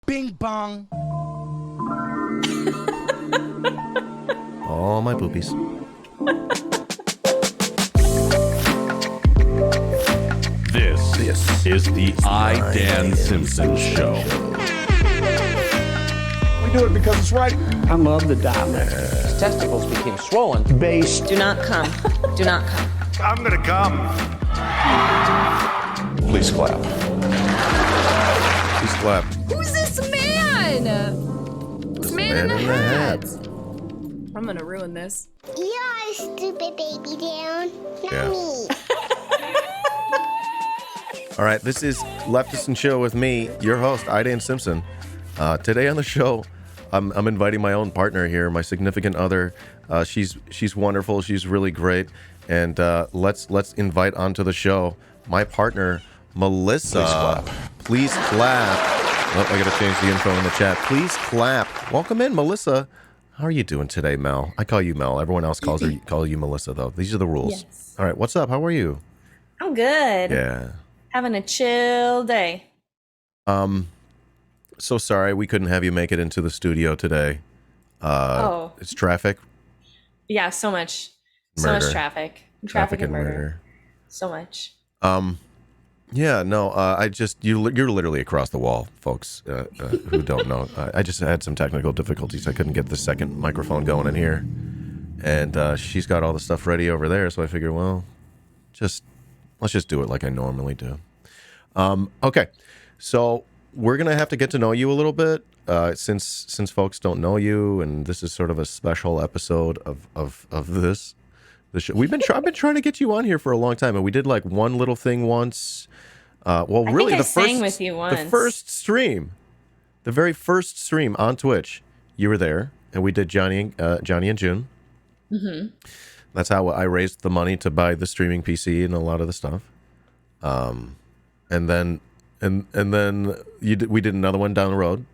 Bing bong. All my boobies. This is the iDanSimpson Show. We do it because it's right. I love the diamond. His testicles became swollen. Based. Do not come. Do not come. I'm gonna come. Please clap. Please clap. Who's this man? This man in the hat. I'm gonna ruin this. You're a stupid baby down. Not Yeah. me. All right, this is Leftist Chill with me, your host, iDanSimpson. Today on the show, I'm inviting my own partner here, my significant other. She's wonderful. She's really great, and let's invite onto the show my partner, Melissa. Please clap. Please clap. Oh, I gotta change the info in the chat. Please clap. Welcome in, Melissa. How are you doing today, Mel? I call you Mel. Everyone else call you Melissa, though. These are the rules. Yes. All right, what's up? How are you? I'm good. Yeah. Having a chill day. So sorry we couldn't have you make it into the studio today. It's traffic. Yeah, so much. So Murder. much traffic. Traffic and murder. So much. Yeah, no, you're literally across the wall, folks, who don't know. I just had some technical difficulties. I couldn't get the second microphone going in here. And she's got all the stuff ready over there, so I figured, well, let's just do it like I normally do. Okay, so we're going to have to get to know you a little bit, since folks don't know you, and this is sort of a special episode of this. The show. I've been trying to get you on here for a long time, and we did like one little thing once. Well, I really, think I the first sang with you once. the first stream, the very first stream on Twitch, you were there, and we did Johnny and June. Mm-hmm. That's how I raised the money to buy the streaming PC and a lot of the stuff. And then we did another one down the road,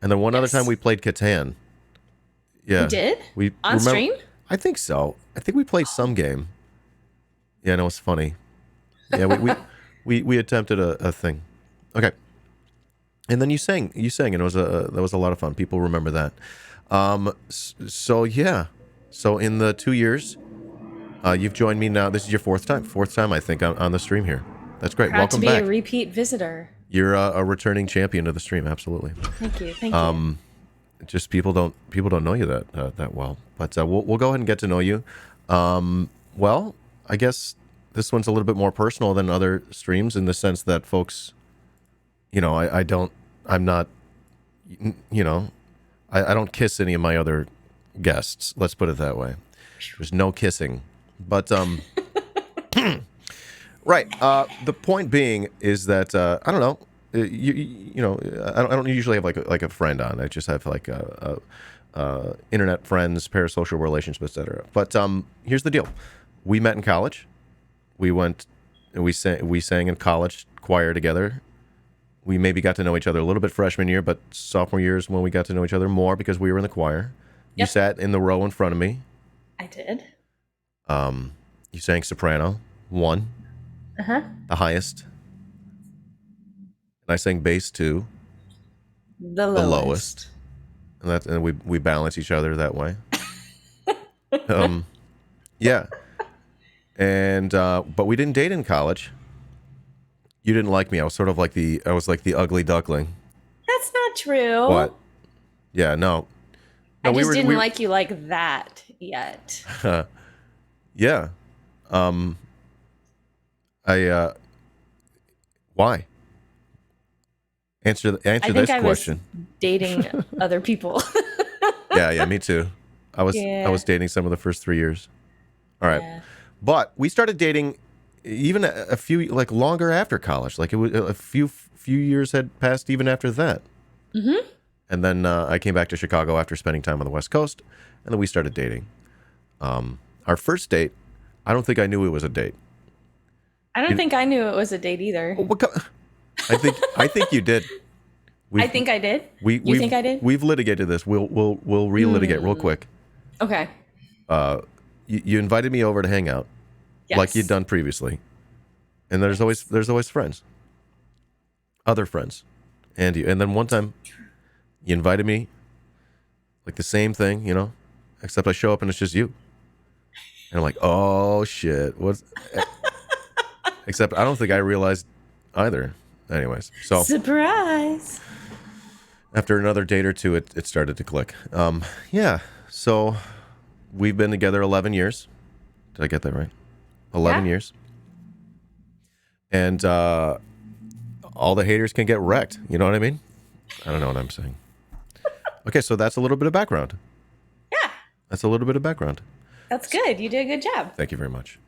and then one other time we played Catan. Yeah, We did? We On stream? I think so. I think we played some game. Yeah, no, it's funny. Yeah, we attempted a thing. Okay, and then you sang, and that was a lot of fun. People remember that. So yeah, so in the 2 years, you've joined me now. This is your fourth time I think on the stream here. That's great. Proud Welcome to be back. a repeat visitor. You're a returning champion of the stream. Absolutely. Thank you. Thank you. Just people don't know you that well, but we'll go ahead and get to know you. Well, I guess this one's a little bit more personal than other streams in the sense that folks, I don't kiss any of my other guests. Let's put it that way. There's no kissing, but right. The point being is that I don't know. I don't usually have like a friend on. I just have like internet friends, parasocial relationships, etc. But here's the deal: we met in college. We went and we sang in college choir together. We maybe got to know each other a little bit freshman year, but sophomore year is when we got to know each other more because we were in the choir. You Yep. sat in the row in front of me. I did. You sang soprano, one, the highest. And I sang bass two, The the lowest. lowest. And we balance each other that way. Yeah. And but we didn't date in college. You didn't like me. I was sort of like the ugly duckling. That's not true. What? Yeah, no. I No, just didn't like you like that yet. Yeah. Why? Answer I this think I question. was dating other people. Yeah, me too. I was dating some of the first 3 years. All right. Yeah. But we started dating even a few longer after college. Like it was a few years had passed even after that. Mm-hmm. And then I came back to Chicago after spending time on the West Coast, and then we started dating. Our first date, I don't think I knew it was a date. I don't think I knew it was a date either. I think you did. I think I did. You think I did? We've litigated this. We'll relitigate real quick. Okay. You invited me over to hang out, Yes. like you'd done previously, and there's always friends, other friends, And you. And then one time, you invited me, like the same thing, you know, except I show up and it's just you. And I'm like, oh shit, what's? Except I don't think I realized either. Anyways, so surprise. After another date or two, it started to click. Yeah, so we've been together 11 years. Did I get that right? 11 years. And all the haters can get wrecked. You know what I mean? I don't know what I'm saying. Okay, so that's a little bit of background. Yeah. That's a little bit of background. That's good. You did a good job. Thank you very much.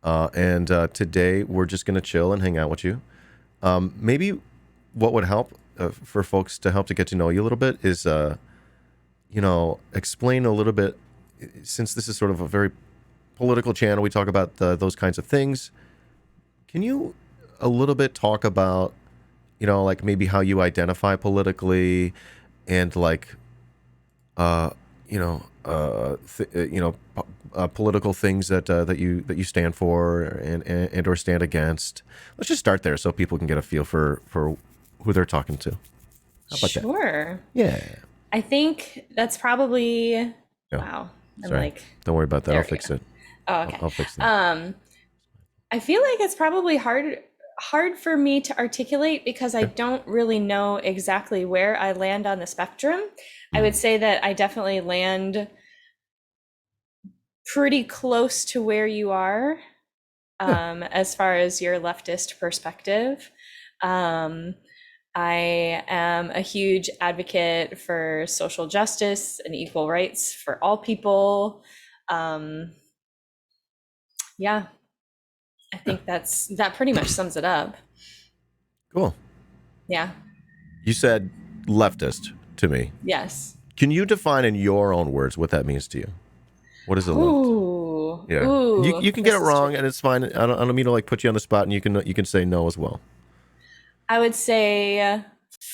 And today we're just going to chill and hang out with you. Maybe what would help for folks to help to get to know you a little bit is, you know, explain a little bit, since this is sort of a very political channel, we talk about those kinds of things. Can you a little bit talk about, you know, like maybe how you identify politically and like, political things that you stand for and or stand against. Let's just start there so people can get a feel for who they're talking to. How about Sure. that? Yeah. I think that's probably wow. I'm Sorry. like, don't worry about that. I'll fix it. Oh, okay. I'll fix that. I feel like it's probably hard for me to articulate because I don't really know exactly where I land on the spectrum. I would say that I definitely land pretty close to where you are, as far as your leftist perspective. I am a huge advocate for social justice and equal rights for all people. Yeah, I think that pretty much sums it up. Cool. Yeah. You said leftist to me. Yes. Can you define in your own words what that means to you? What is a left? Ooh. Yeah. Ooh, you can get it wrong, and it's fine. I don't mean to like put you on the spot, and you can say no as well. I would say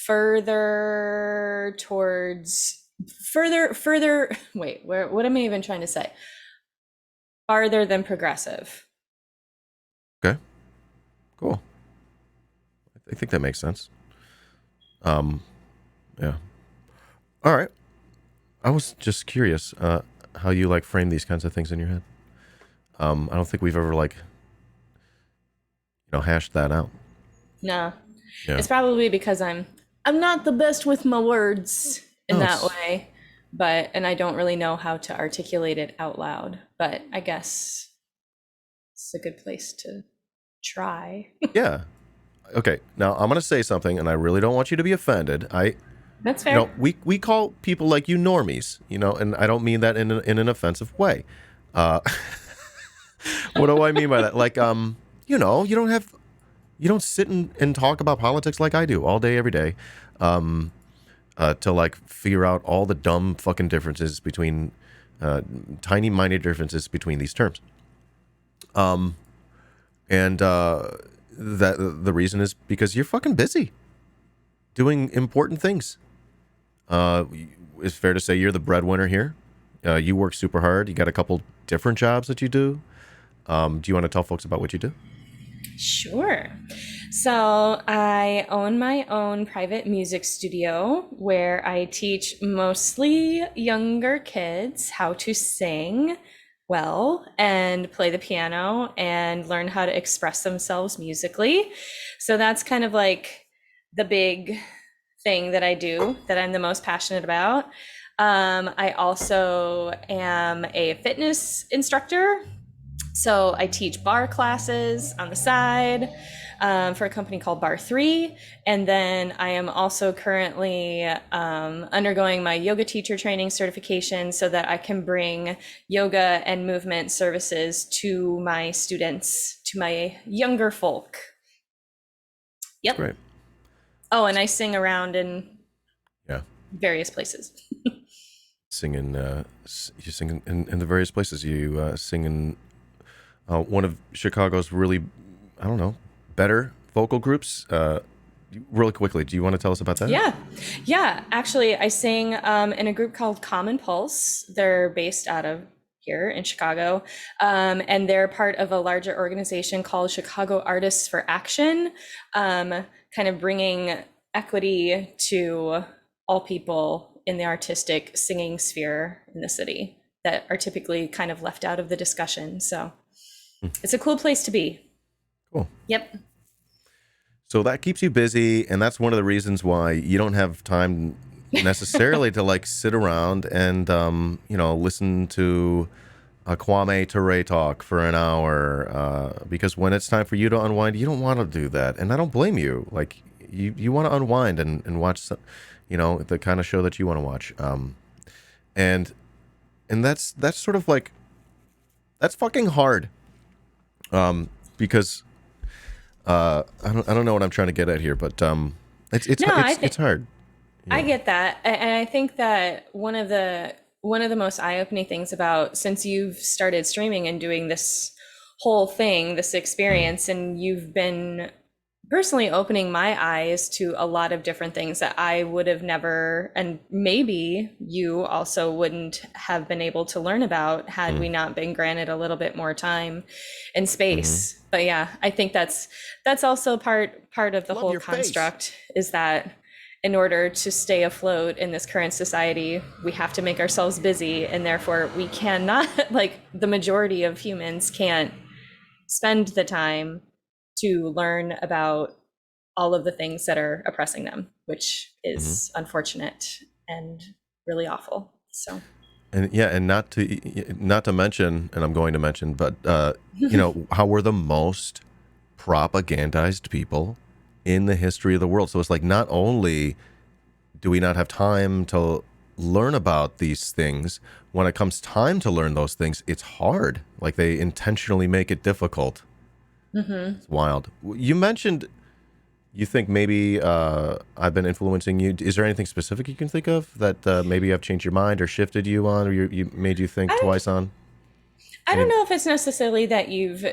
further towards further. Wait, what am I even trying to say? Farther than progressive. Okay. Cool. I think that makes sense. Yeah. All right. I was just curious how you like frame these kinds of things in your head. I don't think we've ever like, hashed that out. No. Yeah. It's probably because I'm not the best with my words in that way, and I don't really know how to articulate it out loud, but I guess it's a good place to try. Yeah. Okay. Now I'm going to say something, and I really don't want you to be offended. That's fair. We call people like you normies, and I don't mean that in an offensive way. What do I mean by that? Like, you don't sit and talk about politics like I do all day, every day, to like figure out all the dumb fucking differences between, tiny minor differences between these terms. And that the reason is because you're fucking busy doing important things. It's fair to say you're the breadwinner here. You work super hard. You got a couple different jobs that you do. Do you want to tell folks about what you do? Sure. So I own my own private music studio where I teach mostly younger kids how to sing well and play the piano and learn how to express themselves musically. So that's kind of like the big thing that I do that I'm the most passionate about. I also am a fitness instructor. So I teach bar classes on the side for a company called Bar 3. And then I am also currently undergoing my yoga teacher training certification so that I can bring yoga and movement services to my students, to my younger folk. Yep. Great. Oh, and I sing around in various places. You sing in the various places. You sing in one of Chicago's really, I don't know, better vocal groups. Really quickly, do you want to tell us about that? Yeah. Actually, I sing in a group called Common Pulse. They're based out of here in Chicago, and they're part of a larger organization called Chicago Artists for Action, kind of bringing equity to all people in the artistic singing sphere in the city that are typically kind of left out of the discussion. So it's a cool place to be. Cool. Yep. So that keeps you busy, and that's one of the reasons why you don't have time necessarily to like sit around and listen to a Kwame Ture talk for an hour, because when it's time for you to unwind, you don't want to do that, and I don't blame you. Like you want to unwind and watch the kind of show that you want to watch, and that's sort of like, that's fucking hard, because I don't know what I'm trying to get at here, but it's hard. Yeah. I get that, and I think that one of the most eye-opening things about, since you've started streaming and doing this whole thing, this experience, and you've been personally opening my eyes to a lot of different things that I would have never, and maybe you also wouldn't have been able to learn about had we not been granted a little bit more time and space. But yeah, I think that's also part of the whole construct, is that in order to stay afloat in this current society, we have to make ourselves busy, and therefore we cannot, like the majority of humans can't spend the time to learn about all of the things that are oppressing them, which is unfortunate and really awful. So, and not to mention, and I'm going to mention, but how we're the most propagandized people in the history of the world. So it's like, not only do we not have time to learn about these things, when it comes time to learn those things, it's hard. Like, they intentionally make it difficult. It's wild. You mentioned you think maybe I've been influencing you. Is there anything specific you can think of that maybe I've changed your mind or shifted you on, or you made you think twice on? I don't know if it's necessarily that you've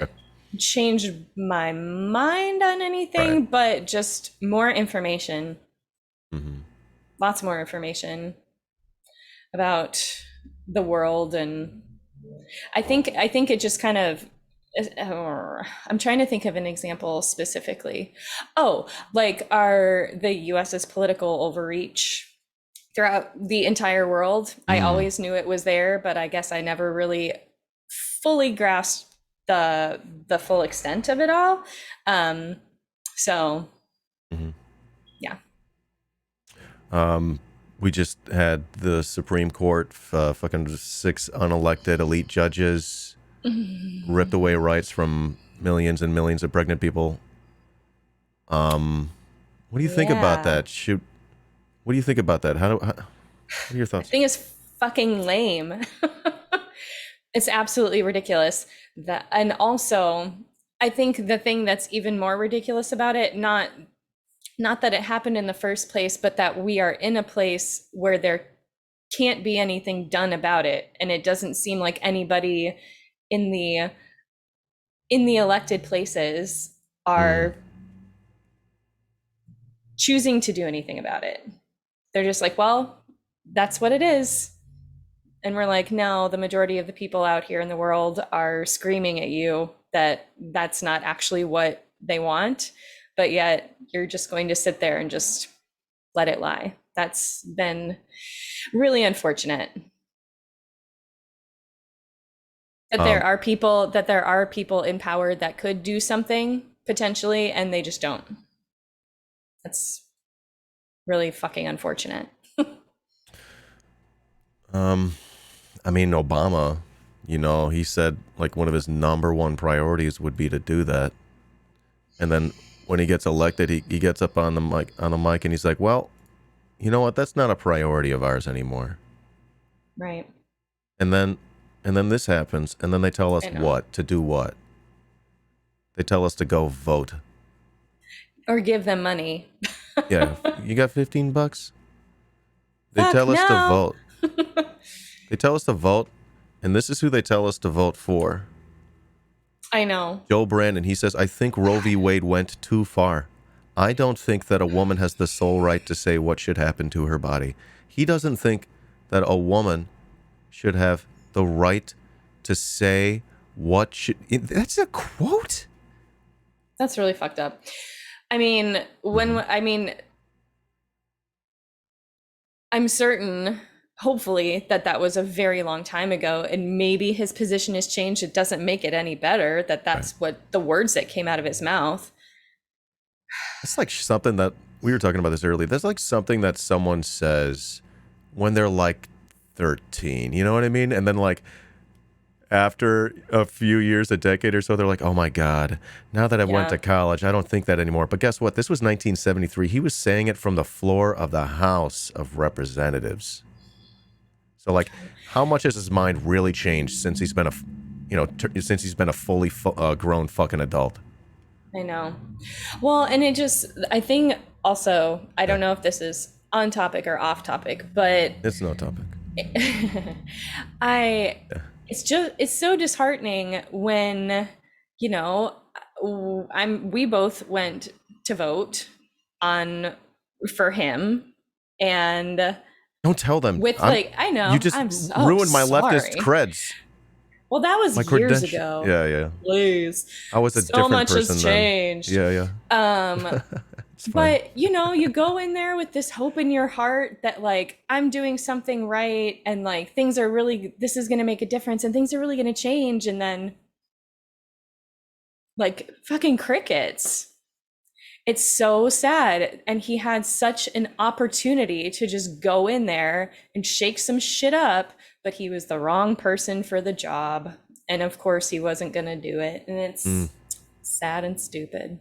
changed my mind on anything, but just more information. Lots more information about the world, and I think it just kind of, I'm trying to think of an example specifically. Like the US's political overreach throughout the entire world. I always knew it was there, but I guess I never really fully grasped the full extent of it all. Yeah. We just had the Supreme Court, fucking 6 unelected elite judges ripped away rights from millions and millions of pregnant people. What do you think about that? What do you think about that? What are your thoughts? I think it's fucking lame. It's absolutely ridiculous. And also, I think the thing that's even more ridiculous about it, not that it happened in the first place, but that we are in a place where there can't be anything done about it, and it doesn't seem like anybody in the elected places are choosing to do anything about it. They're just like, well, that's what it is. And we're like, no, the majority of the people out here in the world are screaming at you that that's not actually what they want, but yet you're just going to sit there and just let it lie. That's been really unfortunate. That there are people in power that could do something potentially, and they just don't. That's really fucking unfortunate. I mean, Obama, he said like one of his number one priorities would be to do that. And then when he gets elected, he gets up on the mic and he's like, well, you know what? That's not a priority of ours anymore. Right. And then this happens, and then they tell us what to do. What they tell us to go vote or give them money. Yeah, you got $15. They tell us to vote. They tell us to vote, and this is who they tell us to vote for. I know. Joe Brandon, he says, I think Roe v. Wade went too far. I don't think that a woman has the sole right to say what should happen to her body. He doesn't think that a woman should have the right to say what should... That's a quote? That's really fucked up. I mean, I'm certain, hopefully, that was a very long time ago, and maybe his position has changed. It doesn't make it any better that that's what the words that came out of his mouth. It's like something that we were talking about this earlier. That's like something that someone says when they're like 13. You know what I mean? And then like after a few years, a decade or so, they're like, oh my God, now that I went to college, I don't think that anymore. But guess what? This was 1973. He was saying it from the floor of the House of Representatives. So like, how much has his mind really changed since he's been since he's been a fully grown fucking adult? I know. Well, and I think also, I don't know if this is on topic or off topic, but it's no topic. It's so disheartening when, we both went to vote for him, and don't tell them I know you just ruined my leftist creds. Well, that was years ago. Yeah. Please. I was a different person then. So much has changed. Yeah. But you go in there with this hope in your heart that like I'm doing something right, and like this is going to make a difference, and things are really going to change, and then like fucking crickets. It's so sad, and he had such an opportunity to just go in there and shake some shit up, but he was the wrong person for the job, and of course he wasn't going to do it, and it's sad and stupid.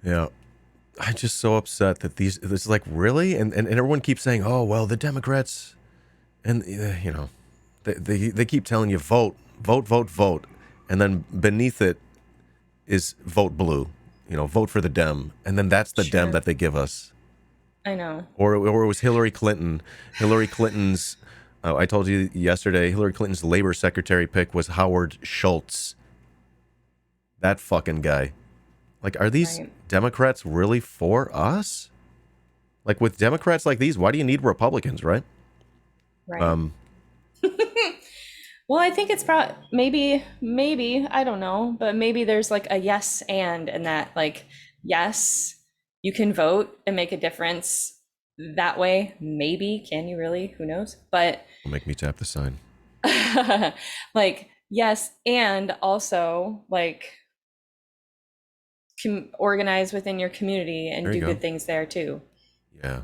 Yeah, I'm just so upset that this is like, really, and everyone keeps saying, oh well, the Democrats, and they keep telling you vote, and then beneath it is vote blue, vote for the Dem, and then that's the Dem that they give us. I know. Or it was Hillary Clinton. Hillary Clinton's, I told you yesterday, Hillary Clinton's labor secretary pick was Howard Schultz. That fucking guy. Like, are these Democrats really for us? Like, with Democrats like these, why do you need Republicans, right? Right. Well, I think it's maybe, I don't know, but maybe there's like a yes and that, like, yes, you can vote and make a difference that way. Maybe. Can you really? Who knows? But will make me tap the sign. Like, yes, and also like organize within your community and do good things there too. Yeah.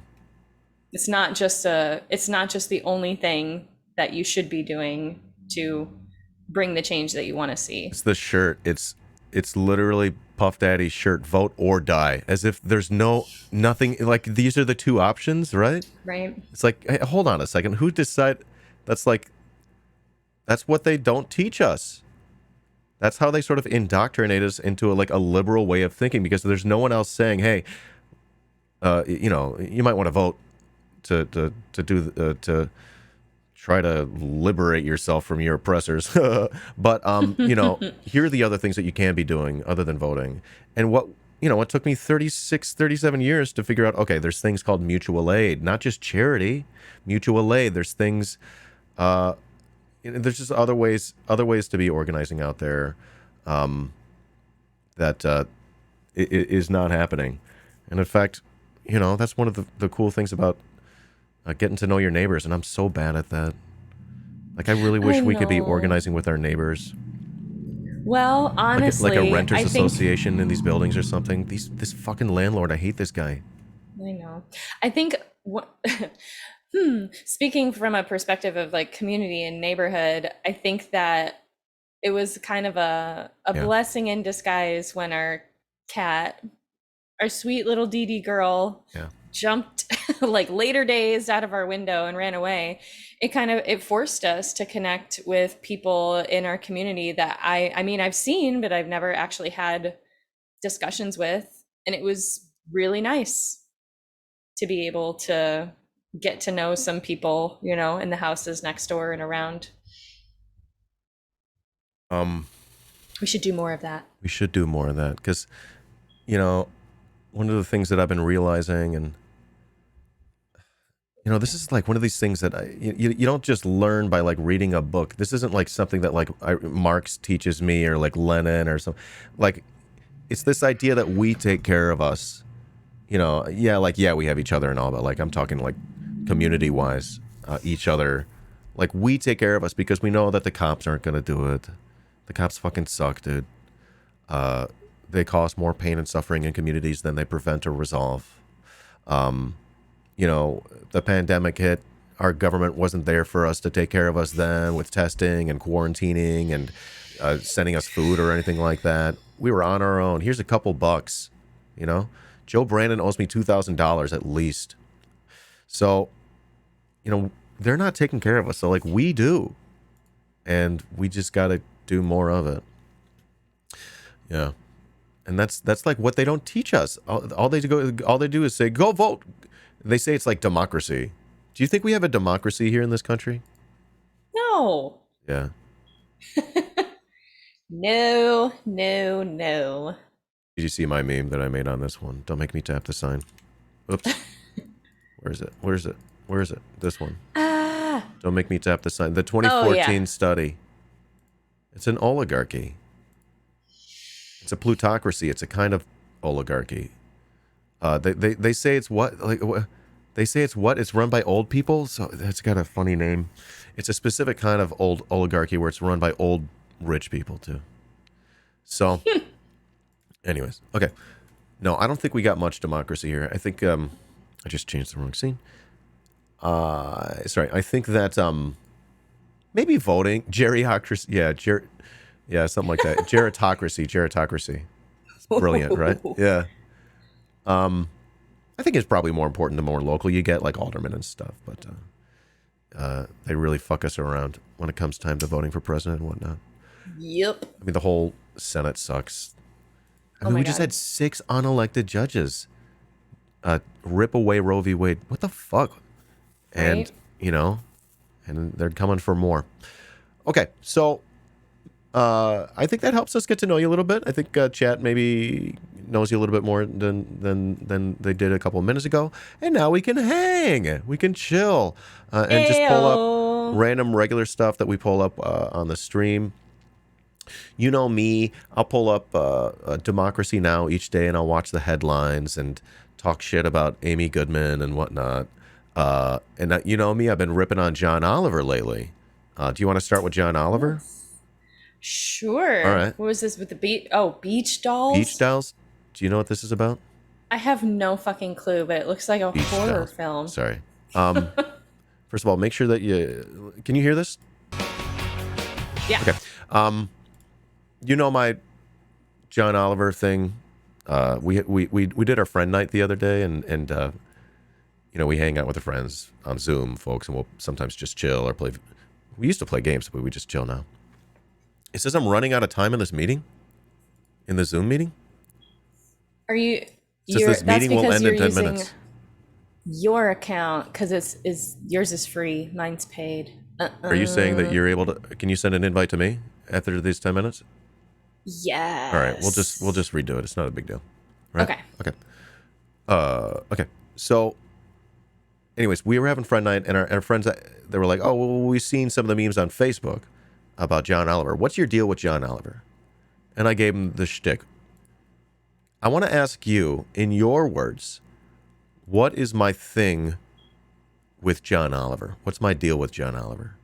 It's not just the only thing that you should be doing to bring the change that you want to see. It's the shirt. It's literally Puff Daddy's shirt, vote or die, as if there's nothing, like these are the two options, right? Right. It's like, hey, hold on a second. Who decided? That's what they don't teach us. That's how they sort of indoctrinate us into a liberal way of thinking, because there's no one else saying, hey, you might want to vote to try to liberate yourself from your oppressors. But, here are the other things that you can be doing other than voting. And it took me 37 years to figure out, okay, there's things called mutual aid, not just charity, mutual aid. There's things, there's just other ways to be organizing out there that is not happening. And in fact, that's one of the cool things about getting to know your neighbors, and I'm so bad at that. Like, I really wish we could be organizing with our neighbors. Well, honestly, like a renters association in these buildings or something. This fucking landlord, I hate this guy. I know. I think speaking from a perspective of like community and neighborhood, I think that it was kind of a blessing in disguise when our sweet little Dee Dee girl, jumped like later days out of our window and ran away. It forced us to connect with people in our community that I mean I've seen, but I've never actually had discussions with, and it was really nice to be able to get to know some people, in the houses next door and around. We should do more of that. We should do more of that, because one of the things that I've been realizing, and this is like one of these things that you don't just learn by like reading a book. This isn't like something that like Marx teaches me, or like Lenin or something. Like, it's this idea that we take care of us. you know, yeah, we have each other and all, but like I'm talking like community-wise, each other. Like we take care of us because we know that the cops aren't gonna do it. The cops fucking suck, dude. They cause more pain and suffering in communities than they prevent or resolve. You know, the pandemic hit. Our government wasn't there for us to take care of us then with testing and quarantining and sending us food or anything like that. We were on our own. Here's a couple bucks, you know? Joe Brandon owes me $2,000 at least. So, you know, they're not taking care of us. So, like, we do. And we just got to do more of it. Yeah. And that's like what they don't teach us. All they do is say, go vote. They say it's like democracy. Do you think we have a democracy here in this country? No. Yeah. No, no, no. Did you see my meme that I made on this one? Don't make me tap the sign. Oops. Where is it? Where is it? Where is it? This one. Ah. Don't make me tap the sign. The 2014 yeah. study. It's an oligarchy. It's a plutocracy. It's a kind of oligarchy. They say it's what? Like what? They say it's what? It's run by old people? So that's got a funny name. It's a specific kind of old oligarchy where it's run by old rich people too. So, anyways, okay. No, I don't think we got much democracy here. I think I just changed the wrong scene. Sorry, I think that maybe voting, geriocracy, yeah, something like that. Gerontocracy. It's brilliant, right? Yeah. I think it's probably more important the more local you get, like aldermen and stuff, but they really fuck us around when it comes time to voting for president and whatnot. Yep. I mean, the whole Senate sucks. I Oh mean, my we just God. had 6 unelected judges rip away Roe v. Wade. What the fuck? And, Right. you know, and they're coming for more. Okay, so I think that helps us get to know you a little bit. I think chat maybe knows you a little bit more than they did a couple of minutes ago. And now we can hang. We can chill and just pull up Ayo. random regular stuff that we pull up on the stream. You know me, I'll pull up Democracy Now! Each day and I'll watch the headlines and talk shit about Amy Goodman and whatnot. And you know me, I've been ripping on John Oliver lately. Do you want to start with John Oliver? Sure. All right. What was this with the beach? Oh, beach dolls? Beach Dolls? Do you know what this is about? I have no fucking clue, but it looks like a Beach horror Dolls. film. Sorry. First of all, make sure that you... Can you hear this? Yeah. Okay. You know my John Oliver thing. We did our friend night the other day, and you know, we hang out with the friends on Zoom, folks, and we'll sometimes just chill or play. We used to play games, but we just chill now. It says I'm running out of time in this meeting, in the Zoom meeting. Are you? It says this meeting will end in 10 minutes. Your account, because is yours is free, mine's paid. Are you saying that you're able to? Can you send an invite to me after these 10 minutes? Yes. All right, we'll just redo it. It's not a big deal, right? Okay. Okay. So, anyways, we were having friend night, and our friends, they were like, "Oh, well, we've seen some of the memes on Facebook about John Oliver. What's your deal with John Oliver?" And I gave him the shtick. I want to ask you, in your words, what is my thing with John Oliver? What's my deal with John Oliver?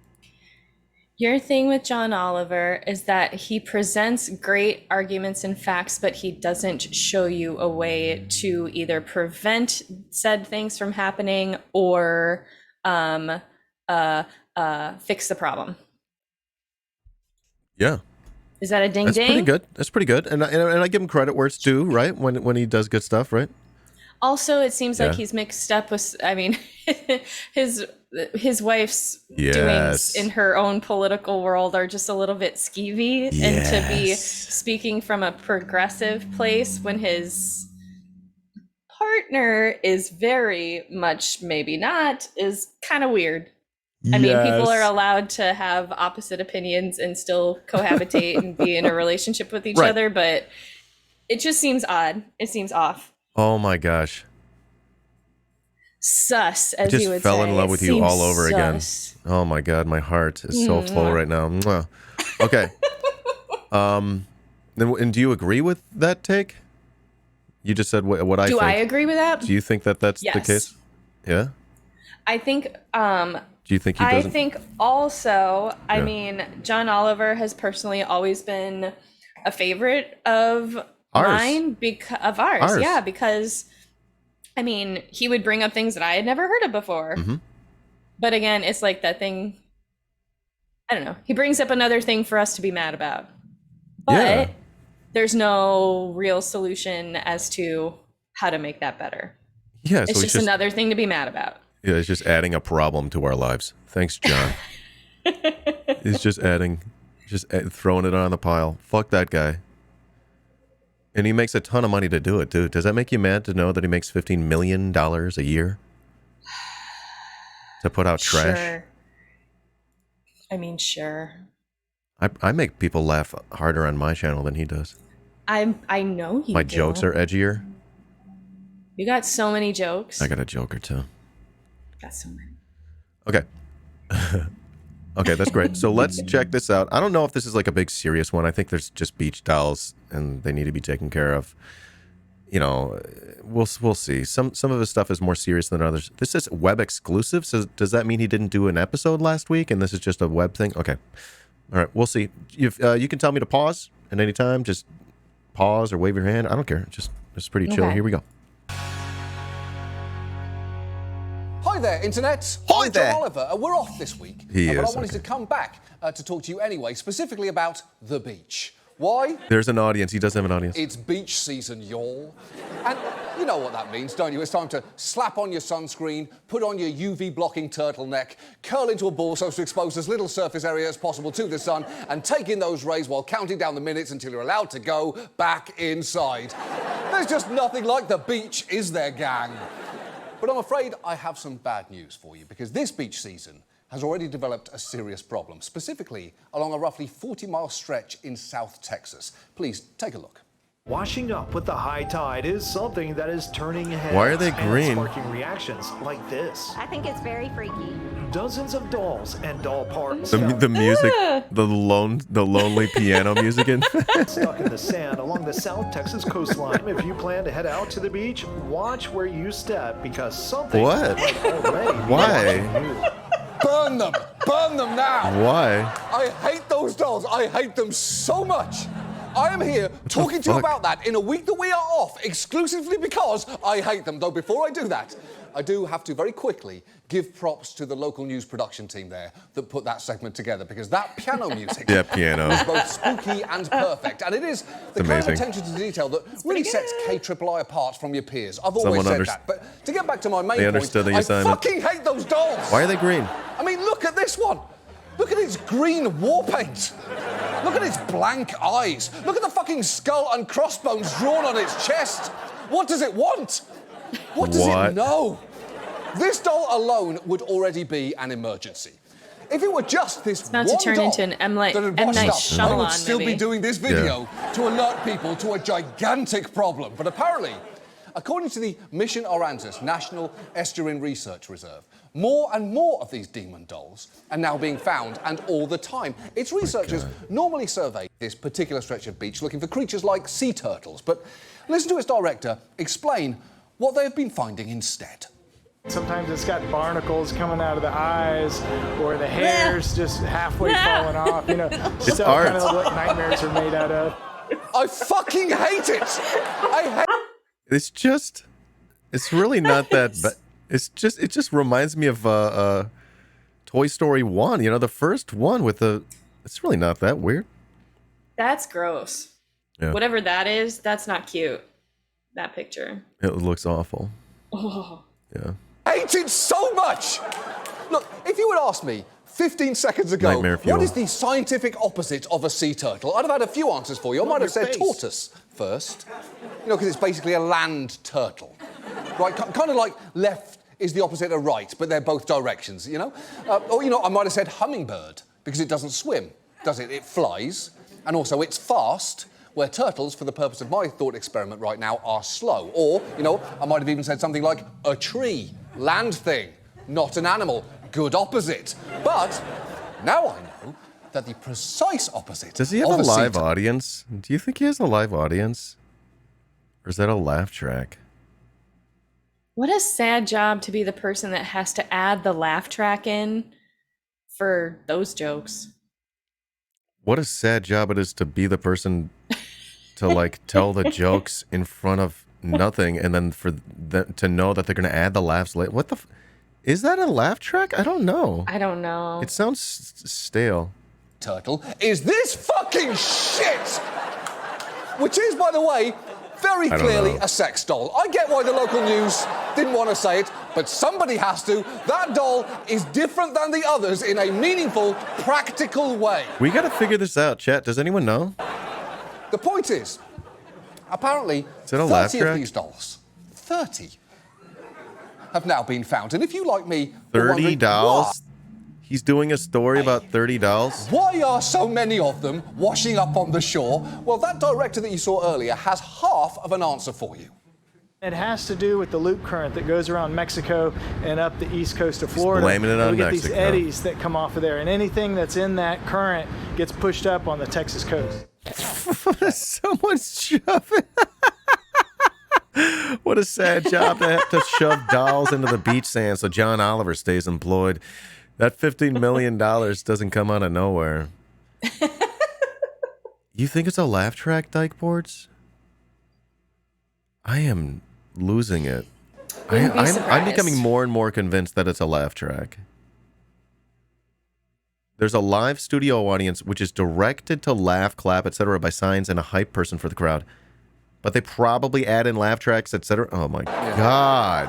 Your thing with John Oliver is that he presents great arguments and facts, but he doesn't show you a way to either prevent said things from happening or fix the problem. Yeah. Is that a ding That's ding? pretty good. That's pretty good. And I give him credit where it's due, right? When he does good stuff, right? Also, it seems like Yeah. he's mixed up with, I mean, his wife's Yes. doings in her own political world are just a little bit skeevy. And to be Yes. speaking from a progressive place when his partner is very much maybe not is kind of weird. I mean, people are allowed to have opposite opinions and still cohabitate and be in a relationship with each Right. other, but it just seems odd. It seems off. Oh my gosh. Sus, I as just you would fell say. in love It with you seems all over again. sus. Oh my God, my heart is so full right now. Mwah. Okay. And do you agree with that take? You just said what I Do think. I agree with that? Do you think that that's the Yes. case? Yeah. I think. Do you think he I doesn't? think also. I Yeah. mean, John Oliver has personally always been a favorite of mine of ours. Yeah, because I mean, he would bring up things that I had never heard of before. Mm-hmm. But again, it's like that thing. I don't know. He brings up another thing for us to be mad about. But there's no real solution as to how to make that better. Yeah, It's so just another thing to be mad about. Yeah, it's just adding a problem to our lives. Thanks, John. It's just throwing it on the pile. Fuck that guy. And he makes a ton of money to do it, too. Does that make you mad to know that he makes $15 million a year to put out trash? Sure. I mean, sure. I make people laugh harder on my channel than he does. I know you My do. jokes are edgier. You got so many jokes. I got a joke or two. Got so many. Okay. Okay, that's great. So let's check this out. I don't know if this is like a big serious one. I think there's just beach dolls and they need to be taken care of. You know, we'll see. Some of his stuff is more serious than others. This is web exclusive. So does that mean he didn't do an episode last week and this is just a web thing? Okay. All right, we'll see. You can tell me to pause at any time. Just pause or wave your hand. I don't care. It's pretty chill. Okay. Here we go. Hi there, Internet. Hi I'm there. John Oliver. We're off this week. He but is, I wanted okay. to come back to talk to you anyway, specifically about the beach. Why? There's an audience. He does have an audience. It's beach season, y'all. And you know what that means, don't you? It's time to slap on your sunscreen, put on your UV blocking turtleneck, curl into a ball so as to expose as little surface area as possible to the sun, and take in those rays while counting down the minutes until you're allowed to go back inside. There's just nothing like the beach, is there, gang? But I'm afraid I have some bad news for you, because this beach season has already developed a serious problem, specifically along a roughly 40-mile stretch in South Texas. Please, take a look. Washing up with the high tide is something that is turning heads. Why are they and green? sparking reactions like this. I think it's very freaky. Dozens of dolls and doll parts The music, the lonely piano music in. stuck in the sand along the South Texas coastline. If you plan to head out to the beach, watch where you step because something What? might already be Why? watching you. Burn them! Burn them now! Why? I hate those dolls. I hate them so much. I am here talking to you fuck? about that in a week that we are off exclusively because I hate them. Though before I do that, I do have to very quickly give props to the local news production team there that put that segment together, because that piano music Yeah, piano. is both spooky and perfect. And it is the kind of amazing. attention to detail that really sets KIII apart from your peers. I've always Someone said under- that. But to get back to my main They point, understood the I assignment. fucking hate those dolls. Why are they green? I mean, look at this one. Look at its green war paint. Look at its blank eyes. Look at the fucking skull and crossbones drawn on its chest. What does it want? What does What? it know? This doll alone would already be an emergency. If it were just this about one to turn doll into an M. that had Night washed up, I would Shyamalan still be movie. doing this video to alert people to a gigantic problem. But apparently, according to the Mission Aransas National Estuarine Research Reserve, more and more of these demon dolls are now being found, and all the time. Its researchers normally survey this particular stretch of beach looking for creatures like sea turtles, but listen to its director explain what they have been finding instead. Sometimes it's got barnacles coming out of the eyes, or the hair's just halfway falling off. You know, stuff art. kind of what nightmares are made out of. I fucking hate it! I hate It's really not that bad. It just reminds me of Toy Story 1, you know, the first one with it's really not that weird. That's gross. Yeah. Whatever that is, that's not cute. That picture. It looks awful. Oh. Yeah. hate it so much! Look, if you had asked me 15 seconds ago, Nightmare fuel. what is the scientific opposite of a sea turtle? I'd have had a few answers for you. I might have said tortoise first. You know, because it's basically a land turtle. Right, kind of like left is the opposite of right, but they're both directions, you know? Or, you know, I might have said hummingbird, because it doesn't swim, does it? It flies, and also it's fast, where turtles, for the purpose of my thought experiment right now, are slow. Or, you know, I might have even said something like a tree, land thing, not an animal, good opposite. But now I know that the precise opposite Does he have of a sea live turtle- audience? Do you think he has a live audience? Or is that a laugh track? What a sad job to be the person that has to add the laugh track in for those jokes. What a sad job it is to be the person to like tell the jokes in front of nothing, and then for to know that they're gonna add the laughs later. What the? Is that a laugh track? I don't know. I don't know. It sounds stale. Turtle is this fucking shit! Which is, by the way, very clearly a sex doll. I get why the local news didn't want to say it, but somebody has to. That doll is different than the others in a meaningful, practical way. We gotta figure this out, chat. Does anyone know? The point is, apparently, Is it a laugh 30 of track? these dolls, 30, have now been found. And if you, like me, were 30 wondering dolls? He's doing a story about 30 dolls? why are so many of them washing up on the shore? Well, that director that you saw earlier has half of an answer for you. It has to do with the loop current that goes around Mexico and up the east coast of Florida. blaming it on and we get Mexico. these eddies that come off of there, and anything that's in that current gets pushed up on the Texas coast. Someone's shoving. What a sad job to have to shove dolls into the beach sand so John Oliver stays employed. That $15 million doesn't come out of nowhere. You think it's a laugh track, Dyke Boards? I am losing it. I'm becoming more and more convinced that it's a laugh track. There's a live studio audience which is directed to laugh, clap, etc. by signs and a hype person for the crowd. But they probably add in laugh tracks, etc. Oh my God.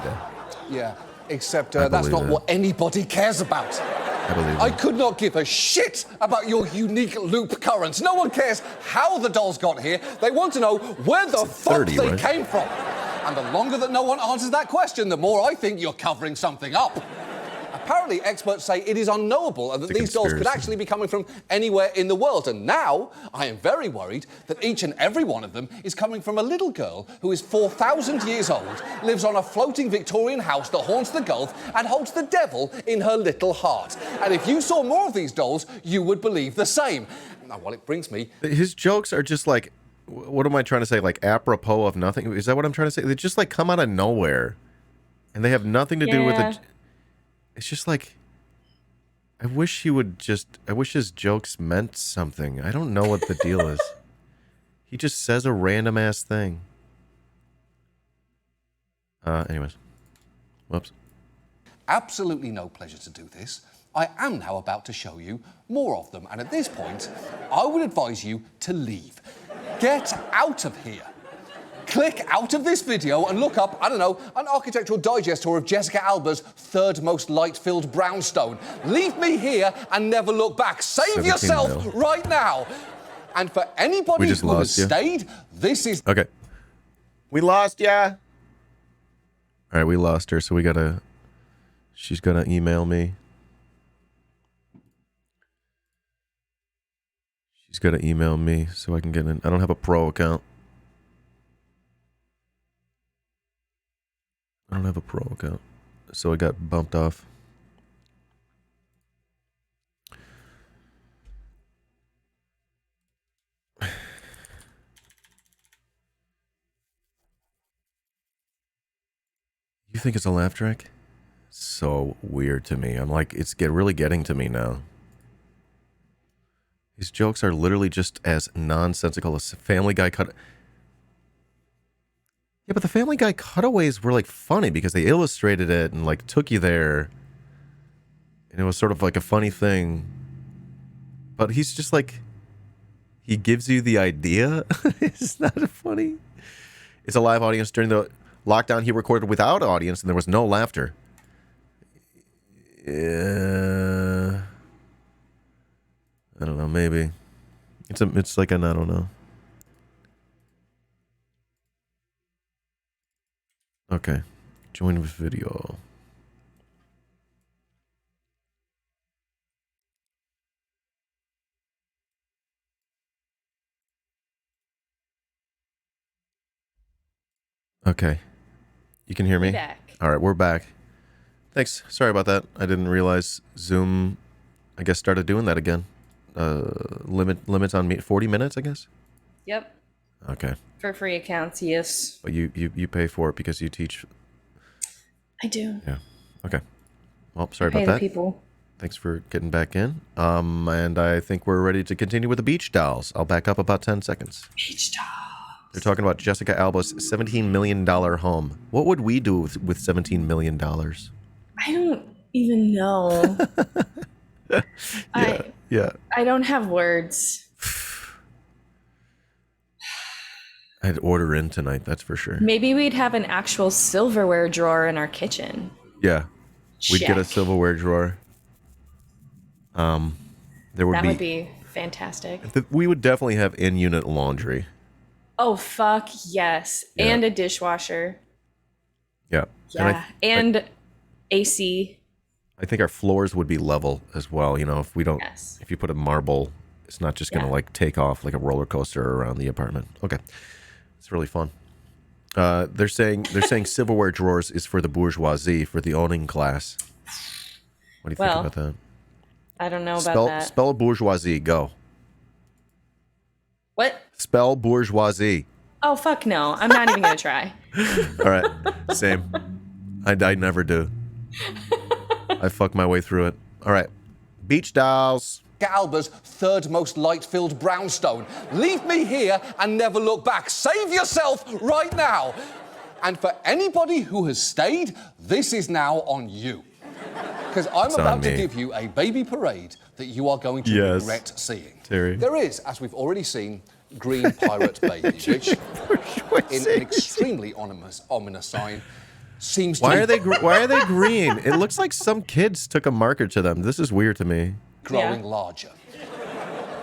Yeah, except that's not what anybody cares about. I believe I could not give a shit about your unique loop currents. No one cares how the dolls got here. They want to know where the fuck 30, they right? came from. And the longer that no one answers that question, the more I think you're covering something up. Apparently, experts say it is unknowable and that these dolls could actually be coming from anywhere in the world. And now, I am very worried that each and every one of them is coming from a little girl who is 4,000 years old, lives on a floating Victorian house that haunts the Gulf, and holds the devil in her little heart. And if you saw more of these dolls, you would believe the same. Now, well, it brings me... His jokes are just like, what am I trying to say? Like apropos of nothing? Is that what I'm trying to say? They just like come out of nowhere. And they have nothing to do with it. It's just like, I wish his jokes meant something. I don't know what the deal is. He just says a random ass thing. Anyways. Whoops. Absolutely no pleasure to do this. I am now about to show you more of them. And at this point, I would advise you to leave. Get out of here. Click out of this video and look up, I don't know, an architectural digest tour of Jessica Alba's third most light-filled brownstone. Leave me here and never look back. Save yourself right now. And for anybody who has stayed, this is... Okay. We lost ya. All right, we lost her, so we gotta... She's gonna email me. She's gonna email me so I can get in. I don't have a pro account. I don't have a pro account, so I got bumped off. You think it's a laugh track? So weird to me. I'm like, it's really getting to me now. His jokes are literally just as nonsensical as Family Guy cut. Yeah, but the Family Guy cutaways were like funny because they illustrated it and like took you there. And it was sort of like a funny thing. But he's just like, he gives you the idea. It's not funny. It's a live audience. During the lockdown, he recorded without audience and there was no laughter. Yeah. I don't know, maybe. It's like an I don't know. Okay. Join with video. Okay. You can hear me? Back. All right, we're back. Thanks. Sorry about that. I didn't realize Zoom, I guess, started doing that again. Limits on me 40 minutes, I guess. Yep. Okay. For free accounts, yes. But you pay for it because you teach. I do. Yeah. Okay. Well, sorry Pay about the that. people. Thanks for getting back in. And I think we're ready to continue with the beach dolls. I'll back up about 10 seconds. Beach dolls. They're talking about Jessica Alba's $17 million home. What would we do with $17 million? I don't even know. Yeah. I don't have words. I'd order in tonight, that's for sure. Maybe we'd have an actual silverware drawer in our kitchen. Yeah. We'd get a Check. silverware drawer. There would That be... would be fantastic. We would definitely have in-unit laundry. Oh, fuck yes. Yeah. And a dishwasher. Yeah. Yeah. And AC. I think our floors would be level as well. You know, if we don't... Yes. If you put a marble, it's not just going to, like, take off like a roller coaster around the apartment. Okay. It's really fun. They're saying silverware drawers is for the bourgeoisie, for the owning class. What do you think about that? I don't know about that. Spell bourgeoisie. Go. What? Spell bourgeoisie. Oh, fuck no. I'm not even going to try. All right. Same. I never do. I fuck my way through it. All right. Beach dolls. Alba's third most light-filled brownstone. Leave me here and never look back. Save yourself right now. And for anybody who has stayed, this is now on you. Because I'm about to give you a baby parade that you are going to regret seeing. Terry. There is, as we've already seen, Green Pirate Baby, which, in an extremely ominous sign, seems to Why are they green? It looks like some kids took a marker to them. This is weird to me. growing larger.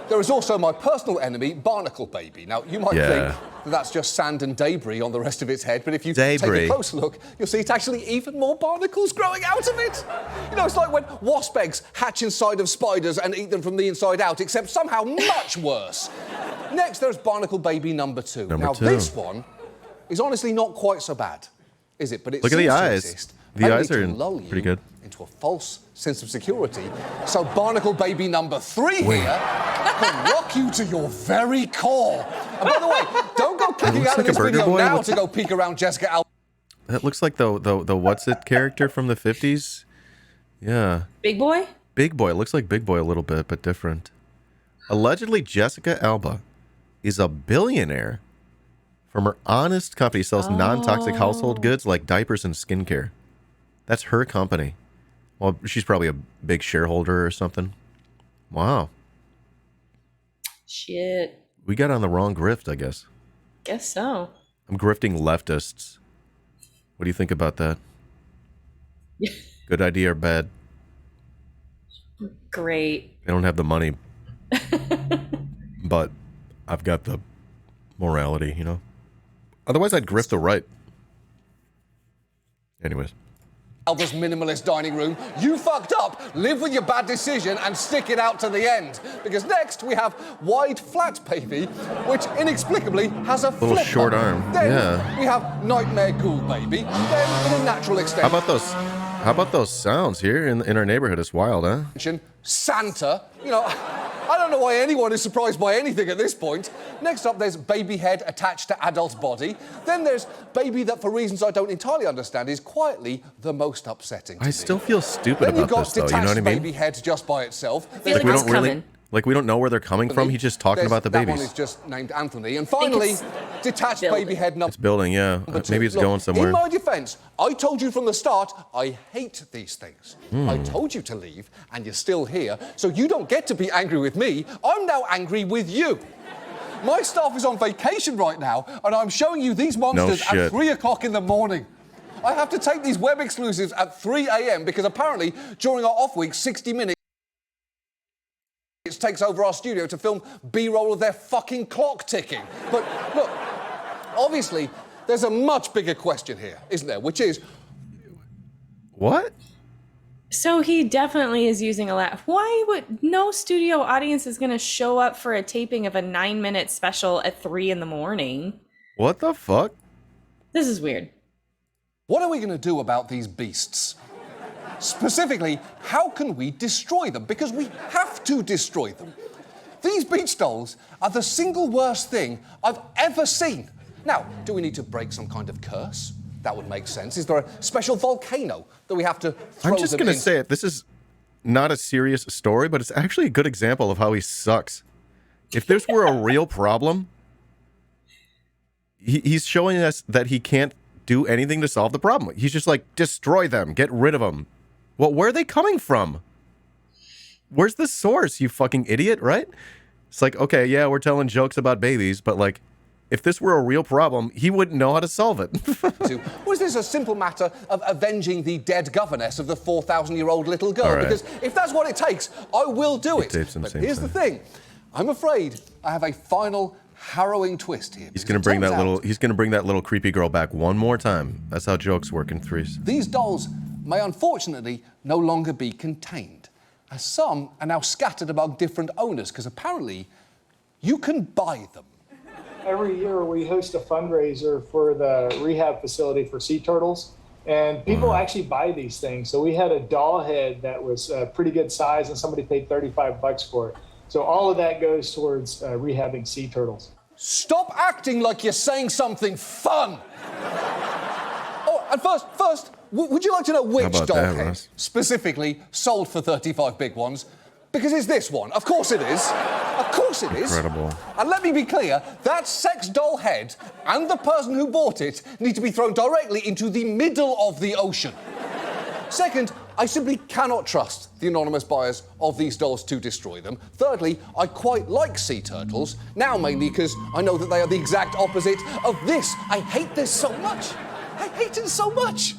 There is also my personal enemy, Barnacle Baby. Now, you might think that that's just sand and debris on the rest of its head, but if you take a close look, you'll see it's actually even more barnacles growing out of it. You know, it's like when wasp eggs hatch inside of spiders and eat them from the inside out, except somehow much worse. Next, there's Barnacle Baby number 2. Now, this one is honestly not quite so bad, is it? But it Look at the seems to eyes. exist The eyes only are to lull pretty you good. into a false sense of security. So Barnacle Baby number 3 here can rock you to your very core. And by the way, don't go clicking out of this video now to go peek around Jessica Alba. That looks like the what's it character from the 50s? Yeah. Big Boy? Big Boy. It looks like Big Boy a little bit, but different. Allegedly, Jessica Alba is a billionaire. From her honest company, sells non-toxic household goods like diapers and skincare. That's her company. Well, she's probably a big shareholder or something. Wow. Shit. We got on the wrong grift, I guess. Guess so. I'm grifting leftists. What do you think about that? Good idea or bad? Great. They don't have the money. But I've got the morality, you know? Otherwise, I'd grift the right. Anyways. Alba's minimalist dining room. You fucked up. Live with your bad decision and stick it out to the end. Because next we have Wide Flat Baby, which inexplicably has a little short arm. Then we have Nightmare Ghoul Baby. Then, in a natural extension, How about those sounds here in our neighborhood? It's wild, huh? Santa. You know, I don't know why anyone is surprised by anything at this point. Next up, there's baby head attached to adult body. Then there's baby that, for reasons I don't entirely understand, is quietly the most upsetting to me. I still feel stupid Then you've about got this, though. You detached know what I mean? baby head just by itself. I feel like it's coming. Like, we don't know where they're coming from. He's just talking about the That babies. one is just named Anthony. And finally, detached baby head number... It's building, yeah. Maybe it's Look, going somewhere. In my defense, I told you from the start, I hate these things. I told you to leave, and you're still here, so you don't get to be angry with me. I'm now angry with you. My staff is on vacation right now, and I'm showing you these monsters at 3 o'clock in the morning. I have to take these web exclusives at 3 a.m. because apparently, during our off week, 60 Minutes takes over our studio to film B-roll of their fucking clock ticking. But look, obviously, there's a much bigger question here, isn't there? Which is... What? So he definitely is using a laugh. Why would no studio audience is going to show up for a taping of a 9-minute special at 3 in the morning? What the fuck? This is weird. What are we going to do about these beasts? Specifically, how can we destroy them? Because we have to destroy them. these beach dolls are the single worst thing I've ever seen. Now, do we need to break some kind of curse? That would make sense. Is there a special volcano that we have to throw I'm just them going to into? say it. This is not a serious story, but it's actually a good example of how he sucks. If this were a real problem, he's showing us that he can't do anything to solve the problem. He's just like, destroy them, get rid of them. Well, where are they coming from? Where's the source, you fucking idiot, right? It's like, okay, yeah, we're telling jokes about babies, but like, if this were a real problem, he wouldn't know how to solve it. Or is this a simple matter of avenging the dead governess of the 4,000-year-old little girl? All right. Because if that's what it takes, I will do it. But here's the thing. I'm afraid I have a final harrowing twist here. He's gonna bring that little. He's gonna bring that little creepy girl back one more time. That's how jokes work in threes. These dolls may unfortunately no longer be contained, as some are now scattered among different owners, because apparently you can buy them. Every year we host a fundraiser for the rehab facility for sea turtles, and people actually buy these things. So we had a doll head that was a pretty good size, and somebody paid $35 for it. So all of that goes towards rehabbing sea turtles. Stop acting like you're saying something fun. Oh, and first, would you like to know which doll head Russ? specifically sold for 35 big ones? Because it's this one. Of course it is. Of course it is. Incredible. And let me be clear, that sex doll head and the person who bought it need to be thrown directly into the middle of the ocean. Second, I simply cannot trust the anonymous buyers of these dolls to destroy them. Thirdly, I quite like sea turtles, now mainly because I know that they are the exact opposite of this. I hate this so much. I hate it so much.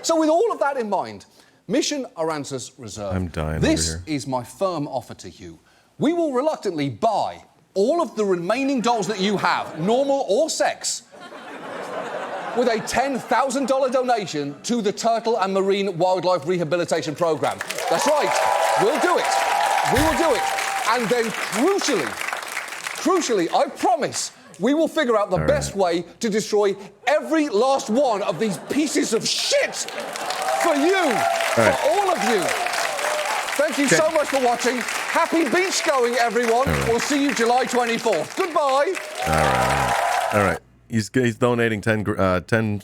So with all of that in mind, Mission Aransas Reserve. I'm dying This over here. is my firm offer to you. We will reluctantly buy all of the remaining dolls that you have, normal or sex, with a $10,000 donation to the Turtle and Marine Wildlife Rehabilitation Program. That's right. We'll do it. We will do it. And then crucially, I promise, we will figure out the best way to destroy every last one of these pieces of shit for you, for all of you. Thank you so much for watching. Happy beach going, everyone. We'll see you July 24th. Goodbye. All right. He's donating 10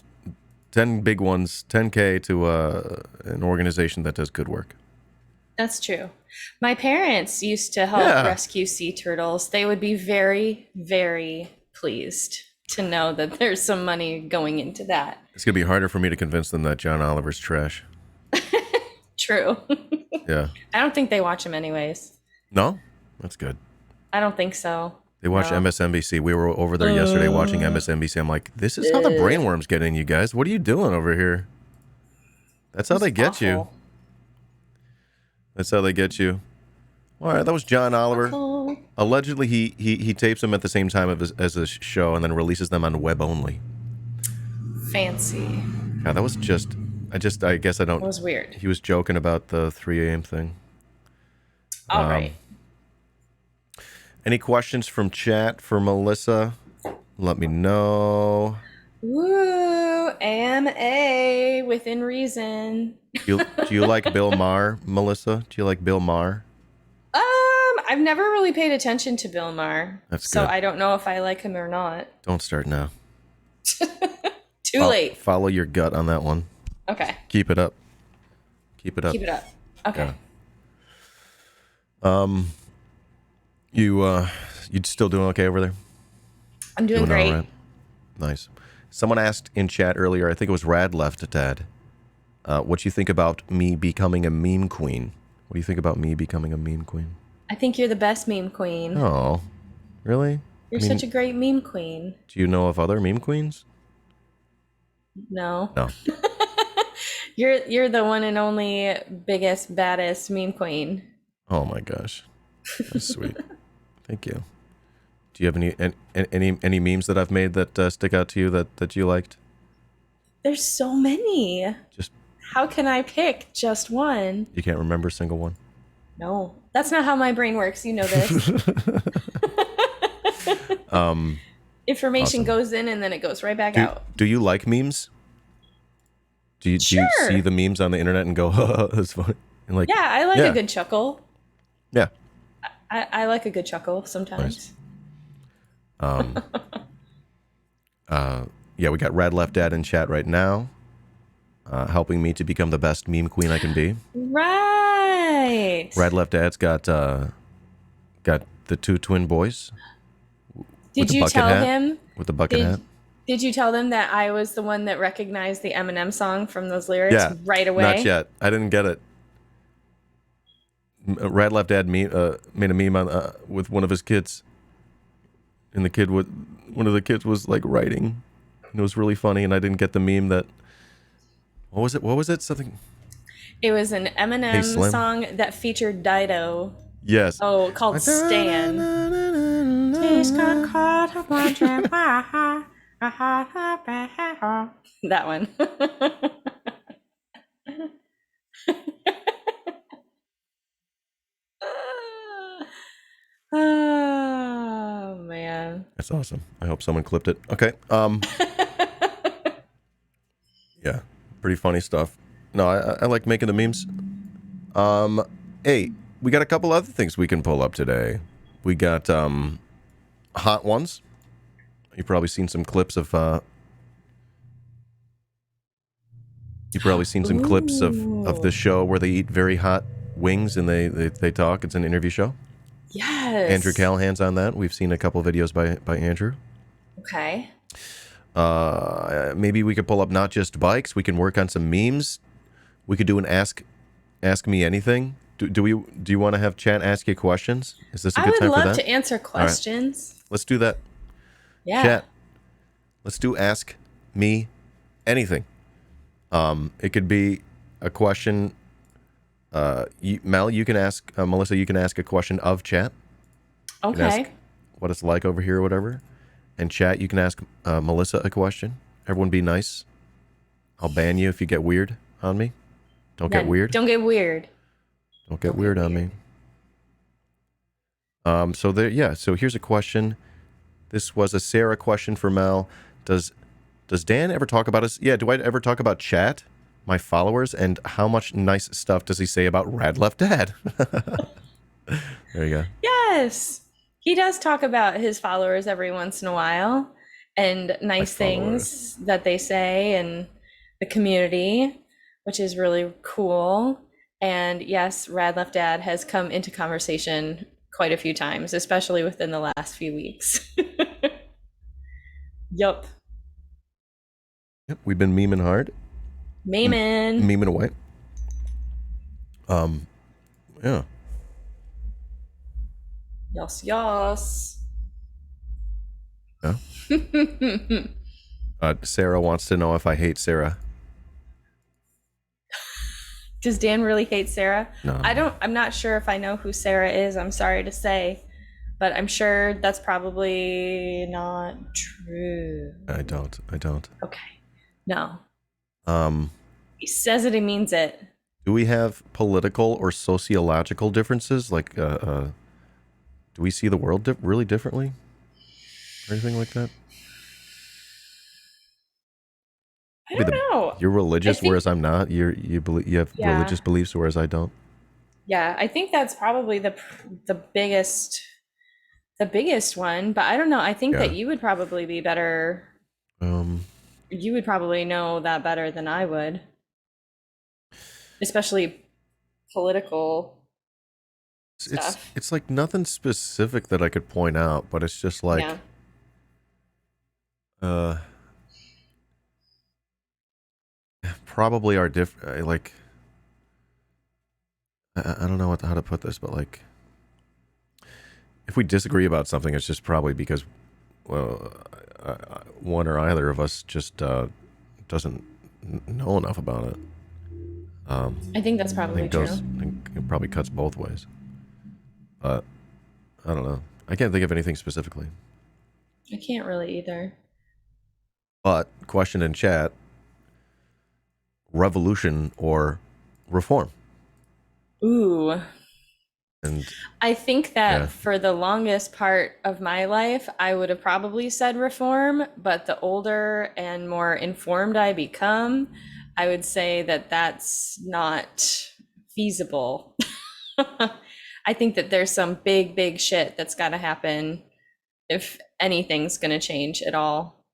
big ones, 10K to an organization that does good work. That's true. My parents used to help rescue sea turtles. They would be very, very pleased to know that there's some money going into that. It's going to be harder for me to convince them that John Oliver's trash. True. Yeah. I don't think they watch them anyways. No? That's good. I don't think so. They watch MSNBC. We were over there yesterday watching MSNBC. I'm like, this is how the brainworms get in you guys. What are you doing over here? That's how they get you. That's how they get you. All right, that was John Oliver. Allegedly, he tapes them at the same time as the show and then releases them on web only. Fancy. Yeah, that was just... I guess I don't... It was weird. He was joking about the 3 a.m. thing. All right. Any questions from chat for Melissa? Let me know. Woo! AMA within reason. Do you like Bill Maher, Melissa? Do you like Bill Maher? I've never really paid attention to Bill Maher. That's so good. I don't know if I like him or not. Don't start now. Too late. Follow your gut on that one. Okay. Keep it up. Keep it up. Keep it up. Okay. Yeah. You still doing okay over there? I'm doing great. All right? Nice. Someone asked in chat earlier, I think it was Rad Left Dad, what you think about me becoming a meme queen. What do you think about me becoming a meme queen? I think you're the best meme queen. Oh, really? You're such a great meme queen. Do you know of other meme queens? No. No. You're the one and only biggest, baddest meme queen. Oh my gosh. That's sweet. Thank you. Do you have any memes that I've made that stick out to you that you liked? There's so many. Just how can I pick just one? You can't remember a single one? No. That's not how my brain works. You know this. Information goes in and then it goes right back out. Do you like memes? Do you see the memes on the internet and go, that's funny? And like, yeah, I like a good chuckle. Yeah. I like a good chuckle sometimes. Yeah, we got Rad Left Dad in chat right now, helping me to become the best meme queen I can be. Right. Rad Left Dad's got the 2 twin boys. Did you tell him with the bucket hat? Did you tell them that I was the one that recognized the Eminem song from those lyrics right away? Not yet. I didn't get it. Rad Left Dad made a meme on, with one of his kids, and one of the kids was like writing, and it was really funny. And I didn't get the meme that. What was it? Something. It was an Eminem song that featured Dido. Yes. Oh, called Stan. That one. Oh man. That's awesome. I hope someone clipped it. Okay. Yeah, pretty funny stuff. No, I like making the memes. Hey, we got a couple other things we can pull up today. We got hot ones. You've probably seen some clips of of this show where they eat very hot wings and they talk. It's an interview show. Yes. Andrew Callahan's on that. We've seen a couple videos by Andrew. Okay. Maybe we could pull up not just bikes. We can work on some memes. We could do an ask me anything. Do you want to have chat ask you questions? Is this a good time for that? I would love to answer questions. Right. Let's do that. Yeah. Chat. Let's do ask me anything. It could be a question. Mel, you can ask Melissa. You can ask a question of chat. Okay. What it's like over here or whatever. And chat, you can ask Melissa a question. Everyone be nice. I'll ban you if you get weird on me. Don't get weird. Don't get weird. Don't get weird on me. So here's a question. This was a Sarah question for Mel. Does Dan ever talk about us? Yeah, do I ever talk about chat, my followers, and how much nice stuff does he say about Rad Left Dad? There you go. Yes. He does talk about his followers every once in a while and nice things that they say and the community, which is really cool. And yes, Rad Left Dad has come into conversation quite a few times, especially within the last few weeks. Yup. Yep, we've been memeing hard. Memeing away. Yeah. Yes. Yeah. Sarah wants to know if I hate Sarah. Does Dan really hate Sarah? No. I'm not sure if I know who Sarah is. I'm sorry to say, but I'm sure that's probably not true. I don't. Okay. No. He says it, he means it. Do we have political or sociological differences? Like, do we see the world really differently? Or anything like that? I don't know. You're religious, whereas I'm not. You have religious beliefs, whereas I don't. Yeah, I think that's probably the biggest one. But I don't know. I think that you would probably be better. You would probably know that better than I would, especially political stuff. It's like nothing specific that I could point out, but it's just like, probably are different. Like, I don't know how to put this, but like, if we disagree about something, it's just probably because, well, one or either of us just doesn't know enough about it. I think that's probably true. It probably cuts both ways. But I don't know. I can't think of anything specifically. I can't really either. But question in chat: revolution or reform? Ooh. And I think that for the longest part of my life, I would have probably said reform, but the older and more informed I become, I would say that that's not feasible. I think that there's some big shit that's got to happen if anything's going to change at all.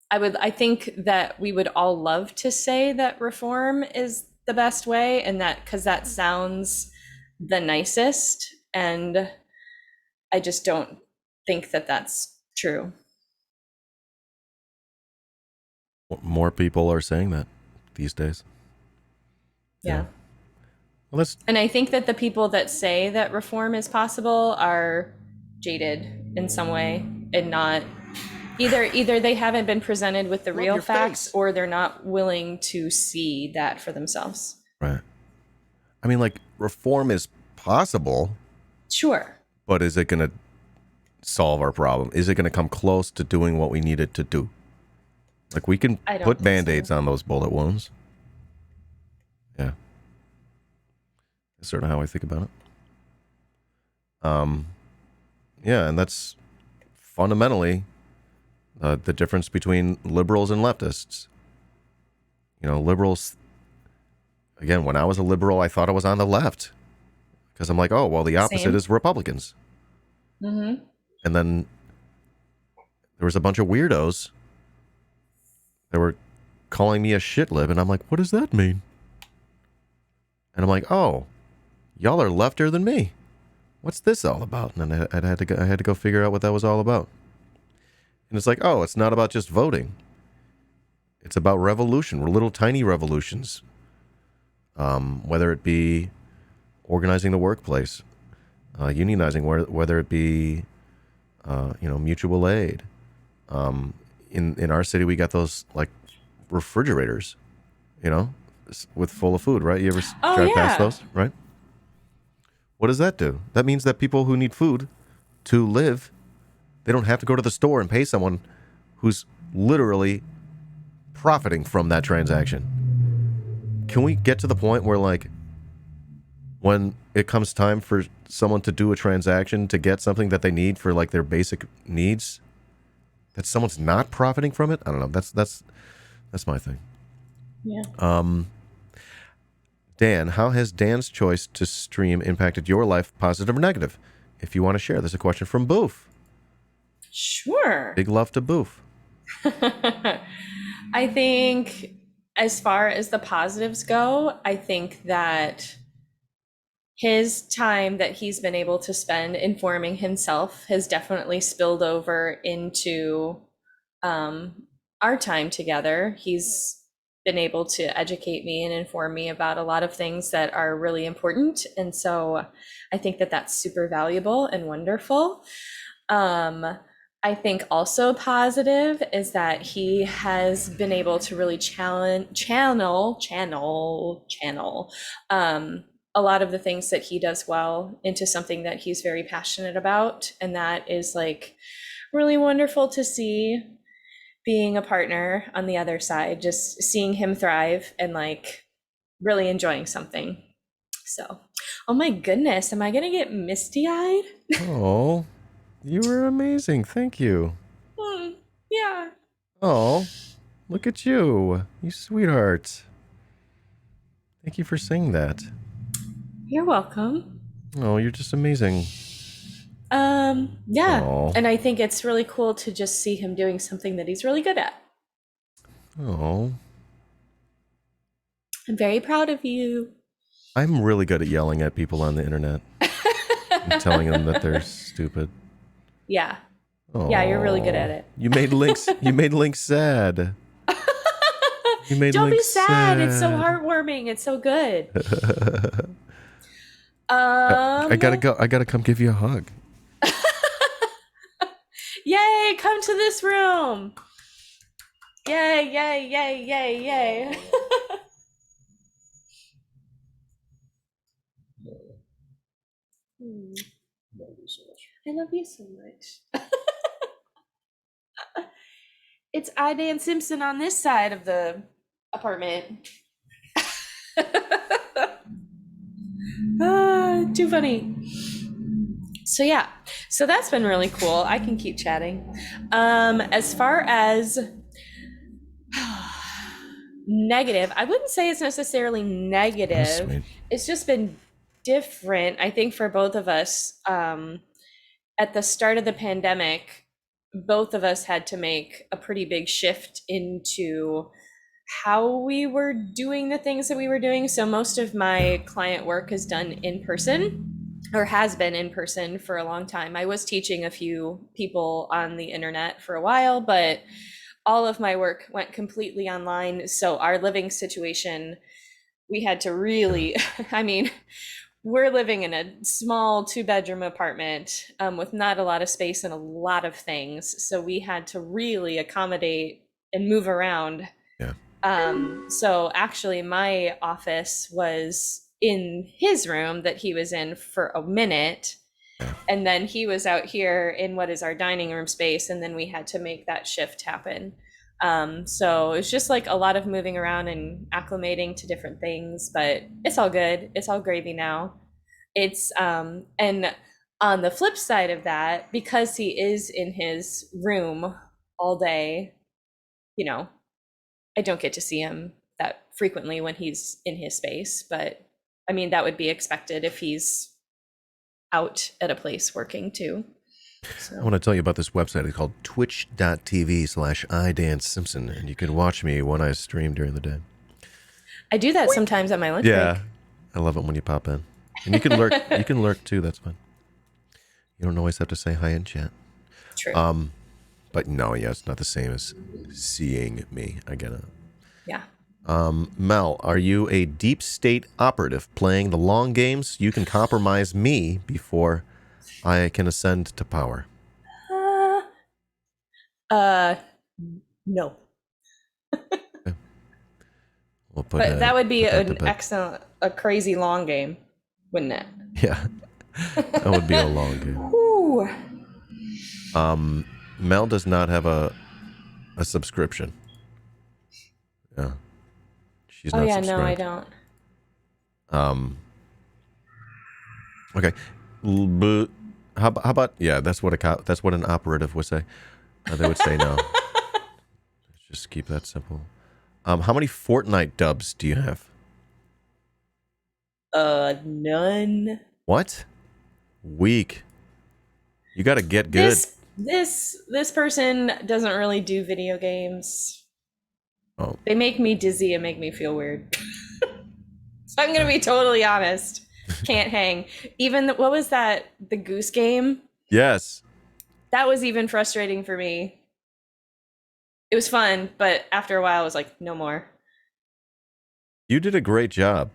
I think that we would all love to say that reform is the best way, and that because that sounds the nicest, and I just don't think that that's true. More people are saying that these days. Yeah. Well, and I think that the people that say that reform is possible are jaded in some way, and not either they haven't been presented with the real facts, or they're not willing to see that for themselves. Right. I mean, like, reform is possible. Sure. But is it going to solve our problem? Is it going to come close to doing what we need it to do? Like, we can put Band-Aids on those bullet wounds. Yeah. That's sort of how I think about it. Yeah, and that's fundamentally the difference between liberals and leftists. You know, liberals, again, when I was a liberal, I thought I was on the left. Because I'm like, oh, well, the opposite is Republicans. Mm-hmm. And then there was a bunch of weirdos that were calling me a shitlib, and I'm like, what does that mean? And I'm like, oh, y'all are lefter than me. What's this all about? And then I had to go figure out what that was all about. And it's like, oh, it's not about just voting. It's about revolution. We're little tiny revolutions. Whether it be organizing the workplace, unionizing, whether it be, mutual aid. In our city, we got those like refrigerators, with full of food, right? You ever drive past those, right? What does that do? That means that people who need food to live, they don't have to go to the store and pay someone who's literally profiting from that transaction. Can we get to the point where, like, when it comes time for someone to do a transaction to get something that they need for, like, their basic needs, that someone's not profiting from it? I don't know. That's my thing. Yeah. Dan, how has Dan's choice to stream impacted your life, positive or negative? If you want to share, there's a question from Boof. Sure. Big love to Boof. I think as far as the positives go, I think that his time that he's been able to spend informing himself has definitely spilled over into our time together. He's been able to educate me and inform me about a lot of things that are really important. And so I think that that's super valuable and wonderful. I think also positive is that he has been able to really channel a lot of the things that he does well into something that he's very passionate about. And that is like really wonderful to see, being a partner on the other side, just seeing him thrive and like really enjoying something. So, oh my goodness, am I gonna get misty-eyed? Oh, you were amazing. Thank you. Yeah. Oh, look at you. You sweetheart. Thank you for saying that. You're welcome. Oh, you're just amazing. Yeah. Aww. And I think it's really cool to just see him doing something that he's really good at. Oh. I'm very proud of you. I'm really good at yelling at people on the internet and telling them that they're stupid. Yeah. Aww. Yeah, you're really good at it. You made Link sad. You made Don't Link be sad. It's so heartwarming. It's so good. I gotta go. I gotta come give you a hug. Yay, come to this room. Yay, yay, yay, yay, yay. I love you so much. It's iDanSimpson on this side of the apartment. Too funny. So yeah, so that's been really cool. I can keep chatting. As far as negative, I wouldn't say it's necessarily negative. It's just been different, I think, for both of us. At the start of the pandemic, both of us had to make a pretty big shift into how we were doing the things that we were doing. So most of my client work is done in person, or has been in person for a long time. I was teaching a few people on the internet for a while, but all of my work went completely online. So our living situation, we had to really, I mean, we're living in a small 2-bedroom apartment with not a lot of space and a lot of things. So we had to really accommodate and move around. Yeah. So actually my office was in his room that he was in for a minute. Yeah. And then he was out here in what is our dining room space. And then we had to make that shift happen. So it's just like a lot of moving around and acclimating to different things, but it's all good. It's all gravy now. It's, and on the flip side of that, because he is in his room all day, you know, I don't get to see him that frequently when he's in his space, but I mean, that would be expected if he's out at a place working too. So. I want to tell you about this website. It's called twitch.tv/iDanSimpson, and you can watch me when I stream during the day. I do that sometimes at my lunch break. Yeah, I love it when you pop in. And you can lurk. You can lurk too. That's fine. You don't always have to say hi in chat. True. But no, yeah, it's not the same as seeing me. I get it. Yeah. Mel, are you a deep state operative playing the long games? You can compromise me before I can ascend to power. No. We'll put But that would be put that to an bed. excellent, a crazy long game, wouldn't it? Yeah, that would be a long game. Ooh. Mel does not have a subscription. Yeah, she's not Oh yeah, subscribed. no, I don't. Okay. But how about yeah? That's what an operative would say. They would say no. Let's just keep that simple. How many Fortnite dubs do you have? None. What? Weak. You got to get good. This person doesn't really do video games. Oh. They make me dizzy and make me feel weird. So I'm gonna be totally honest. Can't hang. Even what was that? The Goose Game? Yes. That was even frustrating for me. It was fun, but after a while I was like, no more. You did a great job.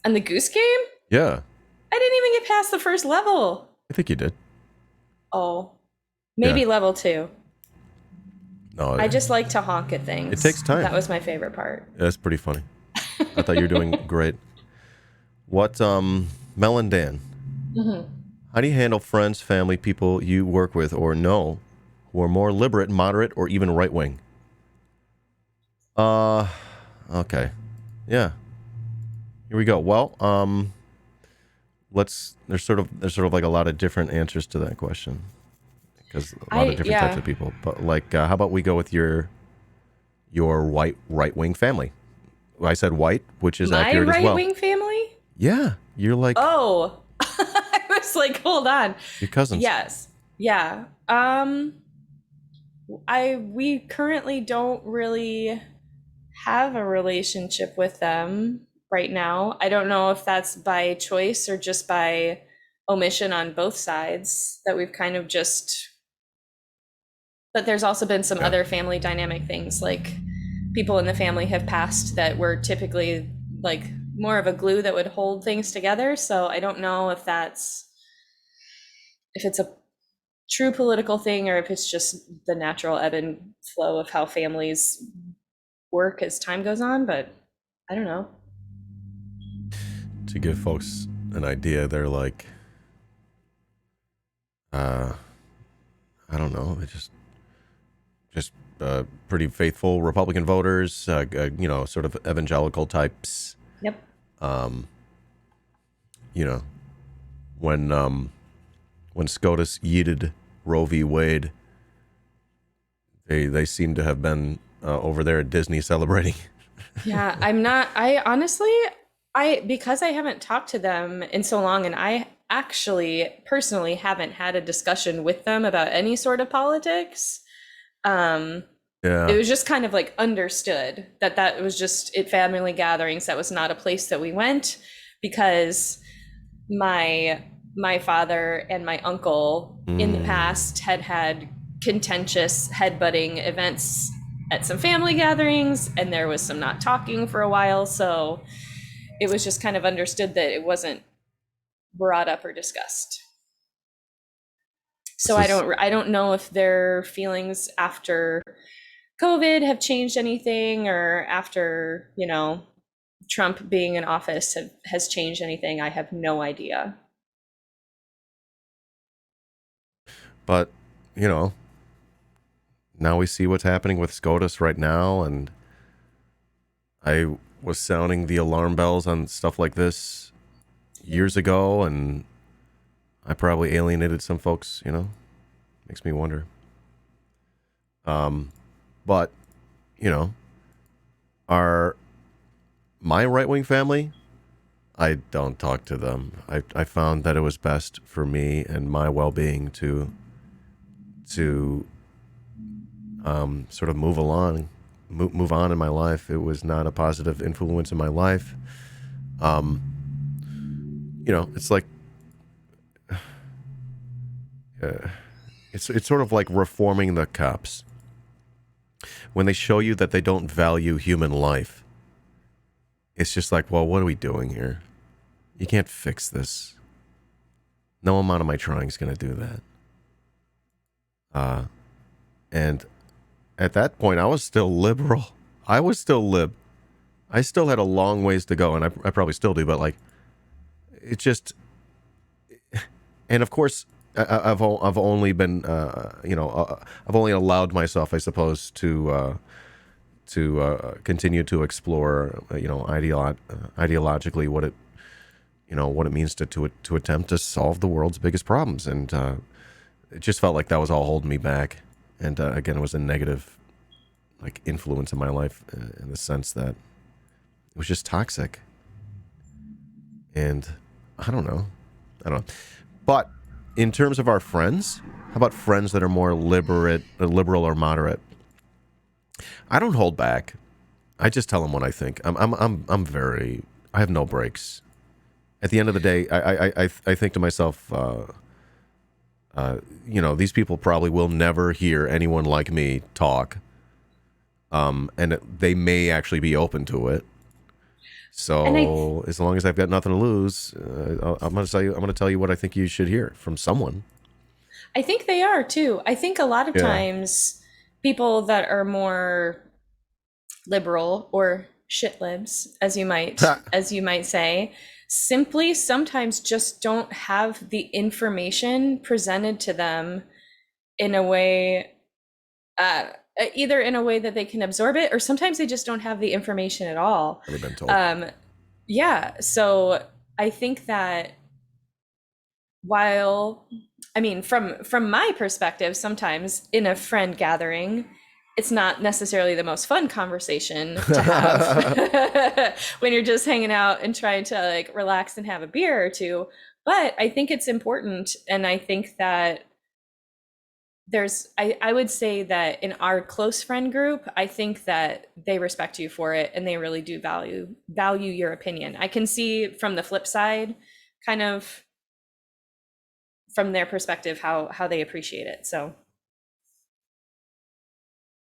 And the Goose Game? Yeah. I didn't even get past the first level. I think you did. Oh. Maybe level 2. No. I just like to honk at things. It takes time. That was my favorite part. That's pretty funny. I thought you were doing great. What, Mel and Dan? Mm-hmm. How do you handle friends, family, people you work with or know who are more liberal, moderate, or even right wing? Okay. Yeah. Here we go. Well, there's sort of like a lot of different answers to that question because a lot of different types of people. But like, how about we go with your white right wing family? I said white, which is accurate as well. My right wing family? Yeah, you're like. Oh, I was like, hold on. Your cousins. Yes. Yeah. We currently don't really have a relationship with them right now. I don't know if that's by choice or just by omission on both sides that we've kind of just, but there's also been some other family dynamic things, like people in the family have passed that were typically like more of a glue that would hold things together. So I don't know if it's a true political thing or if it's just the natural ebb and flow of how families work as time goes on, but I don't know. To give folks an idea, they're like, I don't know, they're just pretty faithful Republican voters, sort of evangelical types. Yep. When SCOTUS yeeted Roe v. Wade, they seem to have been over there at Disney celebrating. Yeah, I honestly, Because I haven't talked to them in so long, and I actually personally haven't had a discussion with them about any sort of politics. It was just kind of like understood that was just at family gatherings. That was not a place that we went, because my father and my uncle in the past had contentious headbutting events at some family gatherings, and there was some not talking for a while. So it was just kind of understood that it wasn't brought up or discussed. So I don't know if their feelings after COVID have changed anything, or after, Trump being in office has changed anything. I have no idea. But, now we see what's happening with SCOTUS right now, and I was sounding the alarm bells on stuff like this years ago, and I probably alienated some folks, makes me wonder. But, my right-wing family, I don't talk to them. I found that it was best for me and my well-being to sort of move on in my life. It was not a positive influence in my life. It's like, it's sort of like reforming the cops. When they show you that they don't value human life, it's just like, well, what are we doing here? You can't fix this. No amount of my trying is going to do that. And at that point, I was still liberal. I was still lib. I still had a long ways to go, and I probably still do, but like, it just, and of course, I've only been, I've only allowed myself, I suppose, to continue to explore, ideologically what it means to attempt to solve the world's biggest problems, and it just felt like that was all holding me back, and again, it was a negative, like, influence in my life in the sense that it was just toxic, and I don't know, but in terms of our friends, how about friends that are more liberal or moderate? I don't hold back. I just tell them what I think. I have no breaks. At the end of the day, I think to myself, these people probably will never hear anyone like me talk, and they may actually be open to it. So as long as I've got nothing to lose, I'm going to tell you what I think you should hear from someone. I think they are too. I think a lot of times people that are more liberal or shit libs, as you might say, simply sometimes just don't have the information presented to them in a way, either in a way that they can absorb it, or sometimes they just don't have the information at all. Never been told. So I think that from my perspective, sometimes in a friend gathering, it's not necessarily the most fun conversation to have when you're just hanging out and trying to like relax and have a beer or two. But I think it's important, and I think that I would say that in our close friend group, I think that they respect you for it, and they really do value your opinion. I can see from the flip side, kind of from their perspective, how they appreciate it. So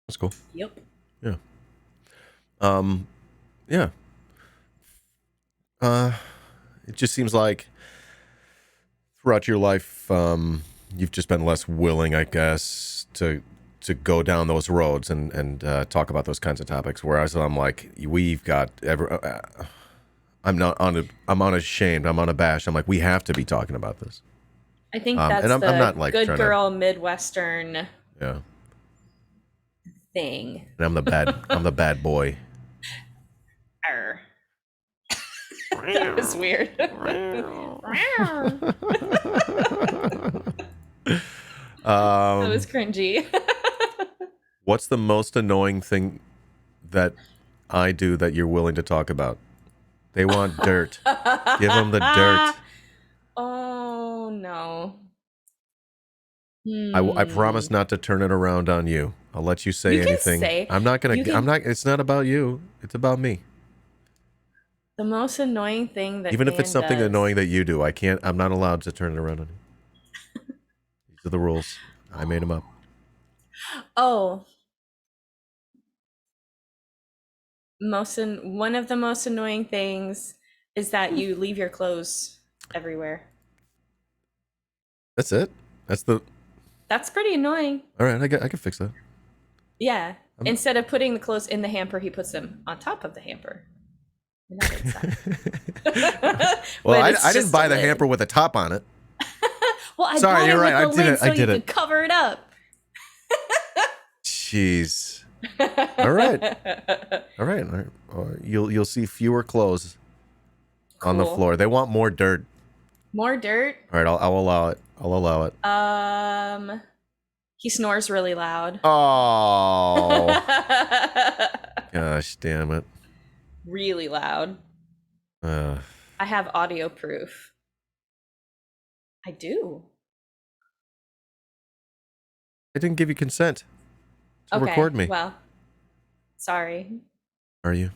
that's cool. Yep. Yeah. Yeah. It just seems like throughout your life, you've just been less willing, I guess, to go down those roads and talk about those kinds of topics. Whereas I'm like, I'm unashamed, I'm unabashed. I'm like, we have to be talking about this. I think that's I'm not like good girl Midwestern thing. And I'm the bad boy. Arr. That was weird. That was cringy. What's the most annoying thing that I do that you're willing to talk about? They want dirt. Give them the dirt. Oh no. I promise not to turn it around on you. I'll let you say You can anything. say- I'm not gonna. you can- I'm not. It's not about you. It's about me. The most annoying thing that Even if it's Dan something does- annoying that you do, I can't. I'm not allowed to turn it around on you. These are the rules. I made them up. Oh. One of the most annoying things is that you leave your clothes everywhere. That's it. That's pretty annoying. All right. I can fix that. Yeah. Instead of putting the clothes in the hamper, he puts them on top of the hamper. Not inside. Well, But it's I didn't just buy a the lid. hamper with a top on it. Well, I Sorry, bought you're it right. with the I did lid it. so I you did could it. cover it up. Jeez. All right. All right. You'll see fewer clothes on the Cool. floor. They want more dirt. More dirt. All right. I'll allow it. I'll allow it. He snores really loud. Oh. Gosh, damn it. Really loud. I have audio proof. I do. I didn't give you consent to Okay. record me. Well, sorry. Are you?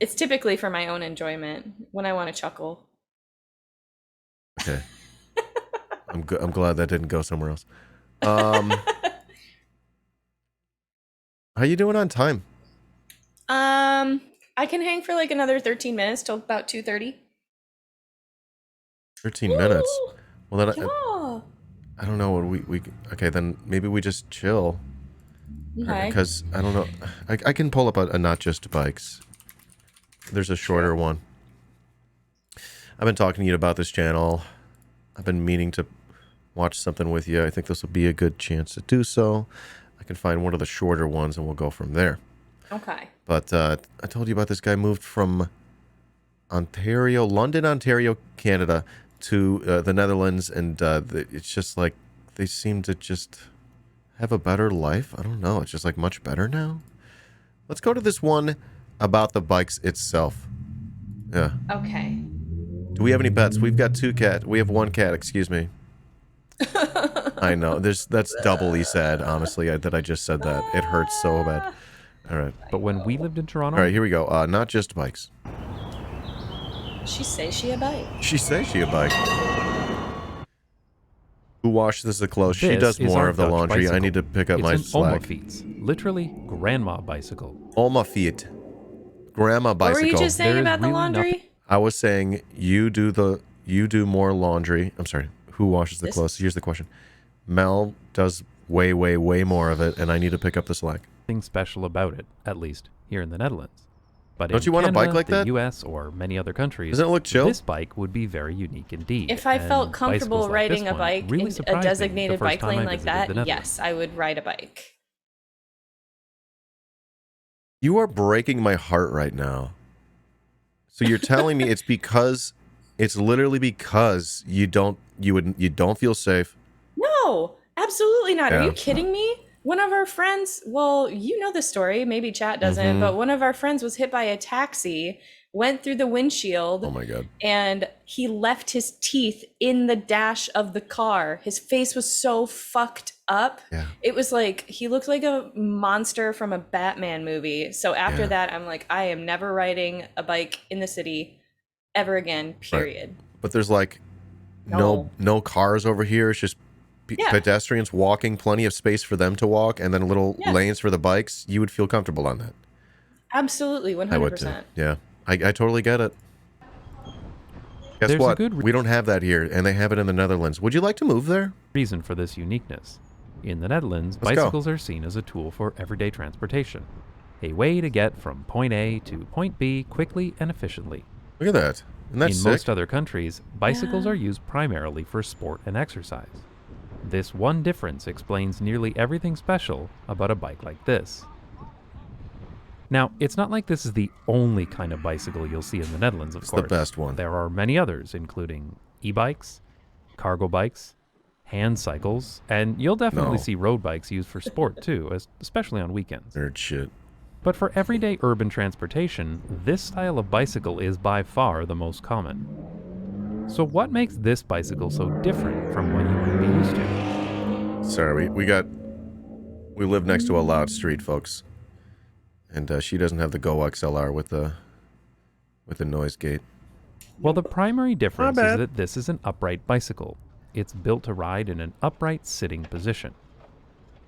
It's typically for my own enjoyment when I want to chuckle. Okay. I'm glad that didn't go somewhere else. How you doing on time? I can hang for like another 13 minutes till about 2:30. 13 minutes. Well, then Yeah. I don't know what we okay, then maybe we just chill. Okay. Because I don't know. I can pull up a not just bikes. There's a shorter one. I've been talking to you about this channel. I've been meaning to watch something with you. I think this will be a good chance to do so. I can find one of the shorter ones and we'll go from there. Okay. But I told you about this guy moved from London, Ontario, Canada, to the Netherlands, and it's just like they seem to just have a better life. I don't know. It's just like much better now. Let's go to this one about the bikes itself. Yeah. Okay. Do we have any pets? We've got 2 cats. We have 1 cat, excuse me. I know. That's doubly sad, honestly, that I just said that. It hurts so bad. All right. But when we lived in Toronto... All right, here we go. Not just bikes. She say she a bike. She say she a bike. Who washes the clothes? She This does is more our of the Dutch laundry. bicycle. I need to pick up It's my an slack. Oma-fiets, literally grandma bicycle. Oma-fiets. Grandma bicycle. What were you just saying There is about the really laundry? nothing- I was saying you do more laundry. I'm sorry. Who washes the This- clothes? Here's the question. Mel does way, way, way more of it, and I need to pick up the slack. Nothing special about it, at least here in the Netherlands. But Don't in you want a Canada, bike like the that? US, or many other countries, Doesn't it look chill? this bike would be very unique indeed. If I and felt comfortable bicycles like this riding a one bike really in a surprised me the designated first bike time lane I like visited that, the Netherlands. yes, I would ride a bike. You are breaking my heart right now. So you're telling me it's literally because you don't feel safe. No, absolutely not. Are Yeah. you kidding me? One of our friends, well, you know the story, maybe chat doesn't, Mm-hmm. but one of our friends was hit by a taxi, went through the windshield, Oh my god. and he left his teeth in the dash of the car. His face was so fucked up. Yeah. It was like he looked like a monster from a Batman movie. So after Yeah. that, I'm like, I am never riding a bike in the city ever again, period. But there's like no cars over here. It's just Yeah. pedestrians walking, plenty of space for them to walk, and then little Yeah. lanes for the bikes. You would feel comfortable on that. Absolutely, 100%. I would too. Yeah. I totally get it. Guess There's a what? good We don't have that here, and they have it in the Netherlands. Would you like to move there? Reason for this uniqueness. In the Netherlands, Let's go. bicycles are seen as a tool for everyday transportation, a way to get from point A to point B quickly and efficiently. Look at that. Isn't that In sick? most other countries, bicycles are used primarily for sport and exercise. This one difference explains nearly everything special about a bike like this. Now, it's not like this is the only kind of bicycle you'll see in the Netherlands, of It's course. the best one. There are many others, including e-bikes, cargo bikes, hand cycles, and you'll definitely No. see road bikes used for sport too, especially on weekends. Nerd shit. But for everyday urban transportation, this style of bicycle is by far the most common. So what makes this bicycle so different from what you might be used to? Sorry, we live next to a loud street, folks. And she doesn't have the Go XLR with the noise gate. Well, the primary difference is that this is an upright bicycle. It's built to ride in an upright sitting position.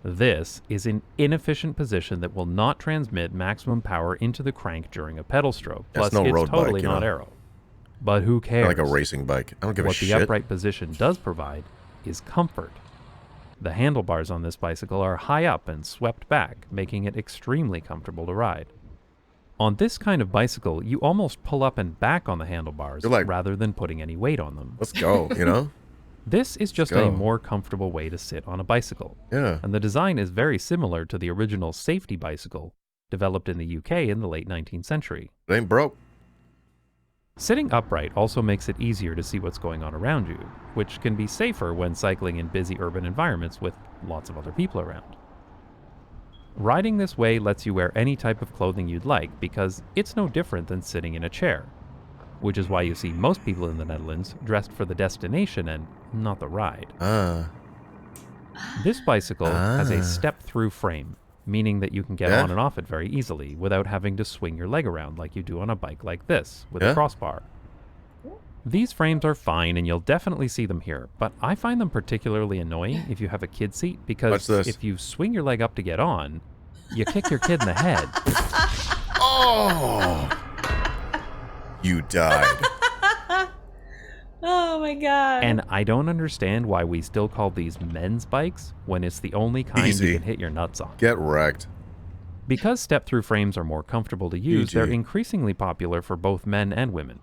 This is an inefficient position that will not transmit maximum power into the crank during a pedal stroke. Plus, no it's road totally bike, not aero. But who cares? Like a racing bike. I don't give a shit. What the upright position does provide is comfort. The handlebars on this bicycle are high up and swept back, making it extremely comfortable to ride. On this kind of bicycle, you almost pull up and back on the handlebars rather than putting any weight on them. Let's go, you know? This is just a more comfortable way to sit on a bicycle. Yeah. And the design is very similar to the original safety bicycle developed in the UK in the late 19th century. It ain't broke. Sitting upright also makes it easier to see what's going on around you, which can be safer when cycling in busy urban environments with lots of other people around. Riding this way lets you wear any type of clothing you'd like because it's no different than sitting in a chair, which is why you see most people in the Netherlands dressed for the destination and not the ride. This bicycle has a step-through frame, meaning that you can get on and off it very easily without having to swing your leg around like you do on a bike like this with a crossbar. These frames are fine and you'll definitely see them here, but I find them particularly annoying if you have a kid seat because if you swing your leg up to get on, you kick your kid in the head. Oh! You died. Oh my god. And I don't understand why we still call these men's bikes when it's the only kind you can hit your nuts on. Get wrecked. Because step-through frames are more comfortable to use, they're increasingly popular for both men and women.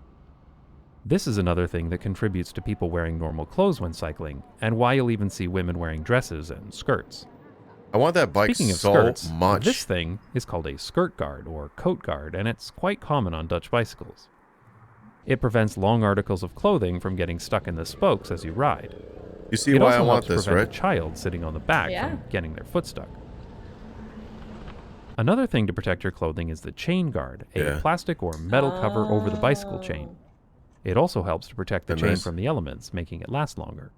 This is another thing that contributes to people wearing normal clothes when cycling, and why you'll even see women wearing dresses and skirts. I want that bike Speaking of so skirts, much. This thing is called a skirt guard or coat guard, and it's quite common on Dutch bicycles. It prevents long articles of clothing from getting stuck in the spokes as you ride. You see why I want this, right? It also helps prevent a child sitting on the back from getting their foot stuck. Another thing to protect your clothing is the chain guard, a plastic or metal cover over the bicycle chain. It also helps to protect the chain from the elements, making it last longer.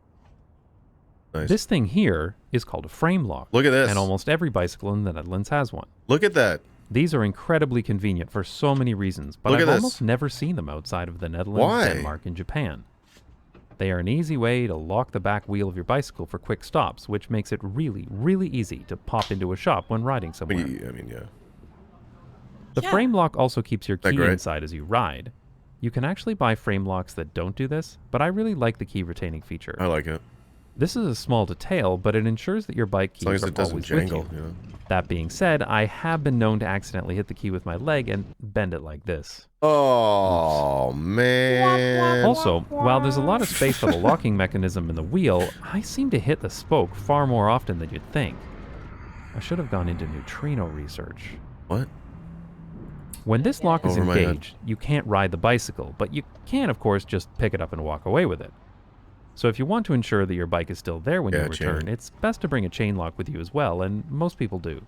Nice. This thing here is called a frame lock. Look at this. And almost every bicycle in the Netherlands has one. Look at that. These are incredibly convenient for so many reasons, but I've almost never seen them outside of the Netherlands, Denmark, and Japan. They are an easy way to lock the back wheel of your bicycle for quick stops, which makes it really, really easy to pop into a shop when riding somewhere. The frame lock also keeps your key inside as you ride. You can actually buy frame locks that don't do this, but I really like the key retaining feature. I like it. This is a small detail, but it ensures that your bike keys are always with you. That being said, I have been known to accidentally hit the key with my leg and bend it like this. Oh, man. Also, while there's a lot of space for the locking mechanism in the wheel, I seem to hit the spoke far more often than you'd think. I should have gone into neutrino research. What? When this lock is engaged, you can't ride the bicycle, but you can, of course, just pick it up and walk away with it. So if you want to ensure that your bike is still there when you return, it's best to bring a chain lock with you as well, and most people do.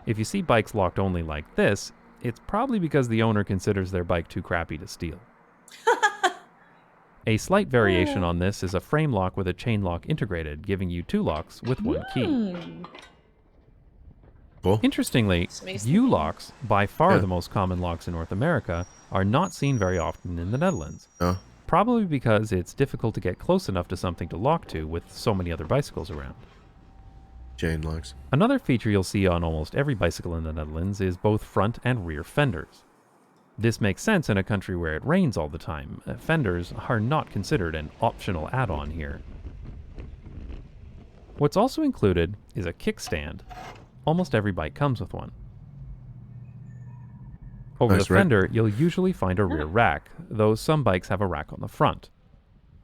If you see bikes locked only like this, it's probably because the owner considers their bike too crappy to steal. A slight variation on this is a frame lock with a chain lock integrated, giving you 2 locks with 1 key. Cool. Interestingly, U-locks, by far the most common locks in North America, are not seen very often in the Netherlands. Probably because it's difficult to get close enough to something to lock to with so many other bicycles around. Chain locks. Another feature you'll see on almost every bicycle in the Netherlands is both front and rear fenders. This makes sense in a country where it rains all the time. Fenders are not considered an optional add-on here. What's also included is a kickstand. Almost every bike comes with one. Over the fender, you'll usually find a rear rack, though some bikes have a rack on the front.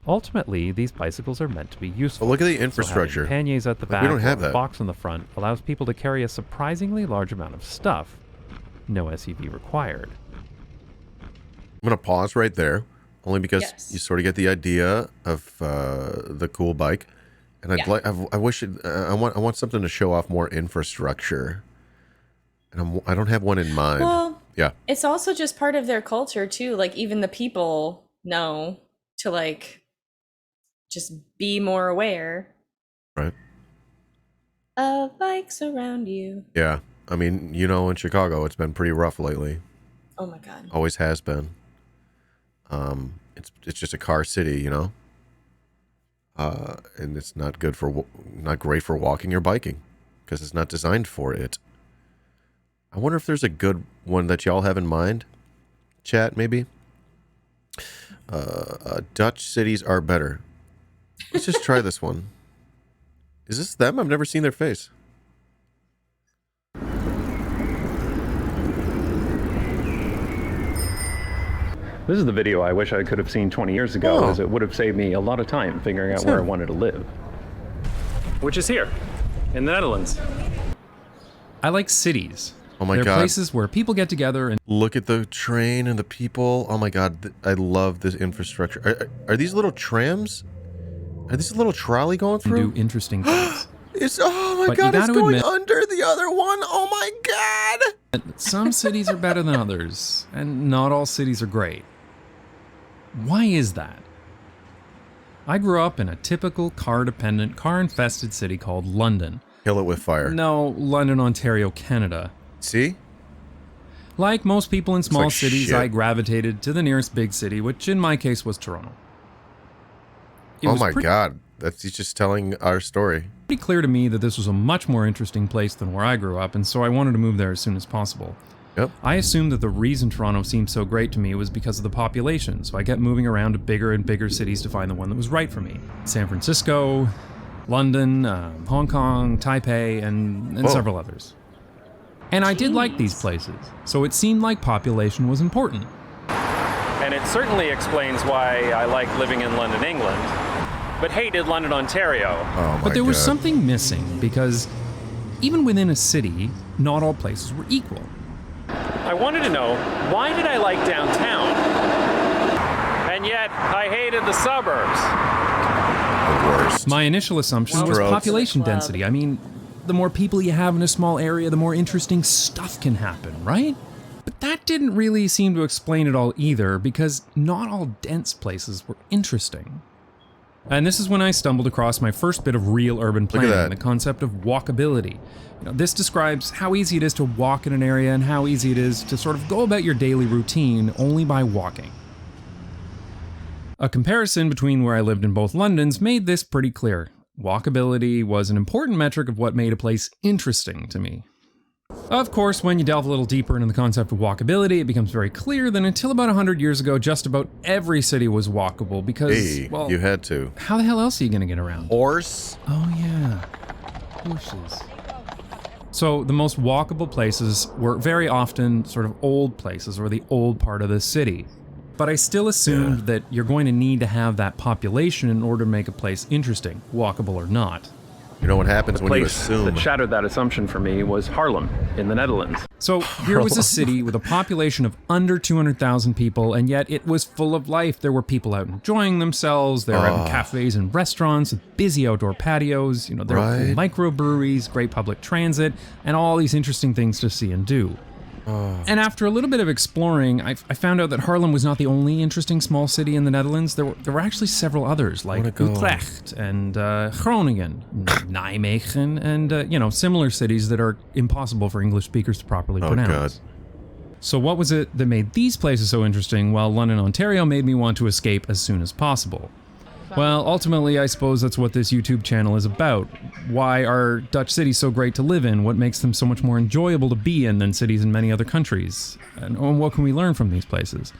Ultimately, these bicycles are meant to be useful. Well, look at the infrastructure. So panniers at the back, we don't have or a that. box on the front allows people to carry a surprisingly large amount of stuff. No SUV required. I'm going to pause right there, only because you sort of get the idea of the cool bike. And I wish I want something to show off more infrastructure. And I don't have one in mind. Well, yeah. It's also just part of their culture too. Like even the people know to like just be more aware. Right. Of bikes around you. Yeah. I mean, you know, in Chicago, it's been pretty rough lately. Oh my God. Always has been. It's just a car city, you know? And it's not great for walking or biking because it's not designed for it. I wonder if there's a good one that y'all have in mind. Chat, maybe? Dutch cities are better. Let's just try this one. Is this them? I've never seen their face. This is the video I wish I could have seen 20 years ago, as it would have saved me a lot of time figuring out where I wanted to live. Which is here, in the Netherlands. I like cities. Oh my God. God. They're places where people get together and... Look at the train and the people. Oh my God. I love this infrastructure. Are these little trams? Are these a little trolley going through? Do interesting things. Oh my God, it's going under the other one. Oh my God. Some cities are better than others, and not all cities are great. Why is that? I grew up in a typical car-dependent, car-infested city called London. Kill it with fire. No, London, Ontario, Canada. See? Like most people in small like cities, shit. I gravitated to the nearest big city, which in my case was Toronto. Oh my God. He's just telling our story. Pretty clear to me that this was a much more interesting place than where I grew up, and so I wanted to move there as soon as possible. Yep. I assumed that the reason Toronto seemed so great to me was because of the population, so I kept moving around to bigger and bigger cities to find the one that was right for me. San Francisco, London, Hong Kong, Taipei, and several others. And I did like these places, so it seemed like population was important. And it certainly explains why I like living in London, England, but hated London, Ontario. Oh my But there was God. something missing, because even within a city, not all places were equal. I wanted to know, why did I like downtown? And yet, I hated the suburbs. The worst. My initial assumption was population density. I mean, the more people you have in a small area, the more interesting stuff can happen, right? But that didn't really seem to explain it all either, because not all dense places were interesting. And this is when I stumbled across my first bit of real urban planning, the concept of walkability. You know, this describes how easy it is to walk in an area and how easy it is to sort of go about your daily routine only by walking. A comparison between where I lived in both Londons made this pretty clear. Walkability was an important metric of what made a place interesting to me. Of course, when you delve a little deeper into the concept of walkability, it becomes very clear that until about 100 years ago, just about every city was walkable because, well, you had to. How the hell else are you going to get around? Horse? Oh, yeah. Horses. So the most walkable places were very often sort of old places or the old part of the city. But I still assumed that you're going to need to have that population in order to make a place interesting, walkable or not. You know what happens when you assume. That shattered that assumption for me was Haarlem in the Netherlands. So here was a city with a population of under 200,000 people, and yet it was full of life. There were people out enjoying themselves. There were cafes and restaurants with busy outdoor patios. You know, there were microbreweries, great public transit, and all these interesting things to see and do. And after a little bit of exploring, I found out that Haarlem was not the only interesting small city in the Netherlands. There were actually several others, like Utrecht and Groningen, Nijmegen, and, you know, similar cities that are impossible for English speakers to properly pronounce. God. So what was it that made these places so interesting, while London, Ontario made me want to escape as soon as possible? Well, ultimately, I suppose that's what this YouTube channel is about. Why are Dutch cities so great to live in? What makes them so much more enjoyable to be in than cities in many other countries? And what can we learn from these places?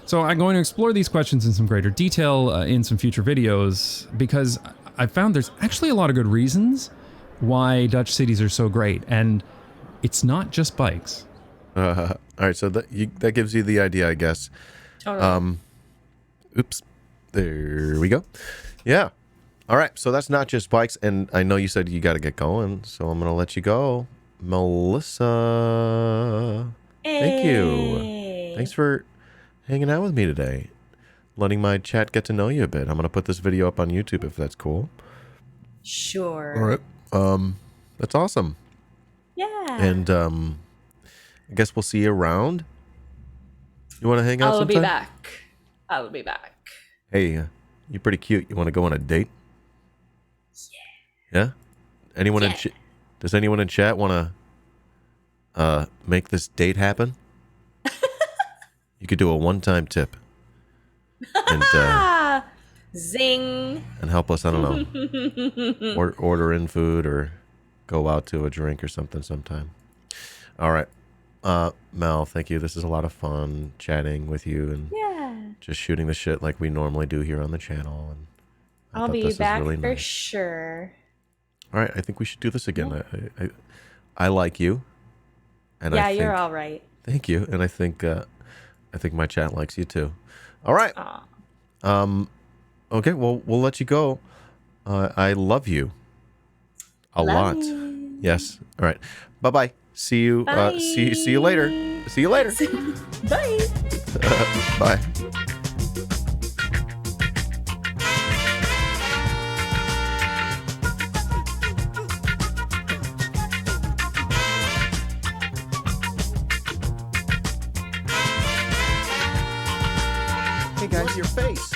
So I'm going to explore these questions in some greater detail in some future videos, because I found there's actually a lot of good reasons why Dutch cities are so great, and it's not just bikes. All right, so that gives you the idea, I guess. Totally. Oops. There we go. Yeah. All right. So that's not just bikes. And I know you said you got to get going, so I'm going to let you go. Melissa. Thank you. Thanks for hanging out with me today. Letting my chat get to know you a bit. I'm going to put this video up on YouTube if that's cool. Sure. All right. That's awesome. Yeah. And I guess we'll see you around. You want to hang out I'll sometime? be back. I'll be back. Hey, you're pretty cute. You want to go on a date? Yeah. Anyone in does anyone in chat want to make this date happen? You could do a one-time tip. And Zing. and help us, I don't know, order in food or go out to a drink or something sometime. All right. Mel, thank you. This is a lot of fun chatting with you and just shooting the shit like we normally do here on the channel. And I'll be back for sure. All right, I think we should do this again. I like you. And yeah, I think, you're all right. Thank you. And I think my chat likes you too. All right. Okay, well, we'll let you go. I love you a lot. You. Yes. All right. Bye-bye. See you. See you later. See you later. Bye. Bye. Hey guys, your face.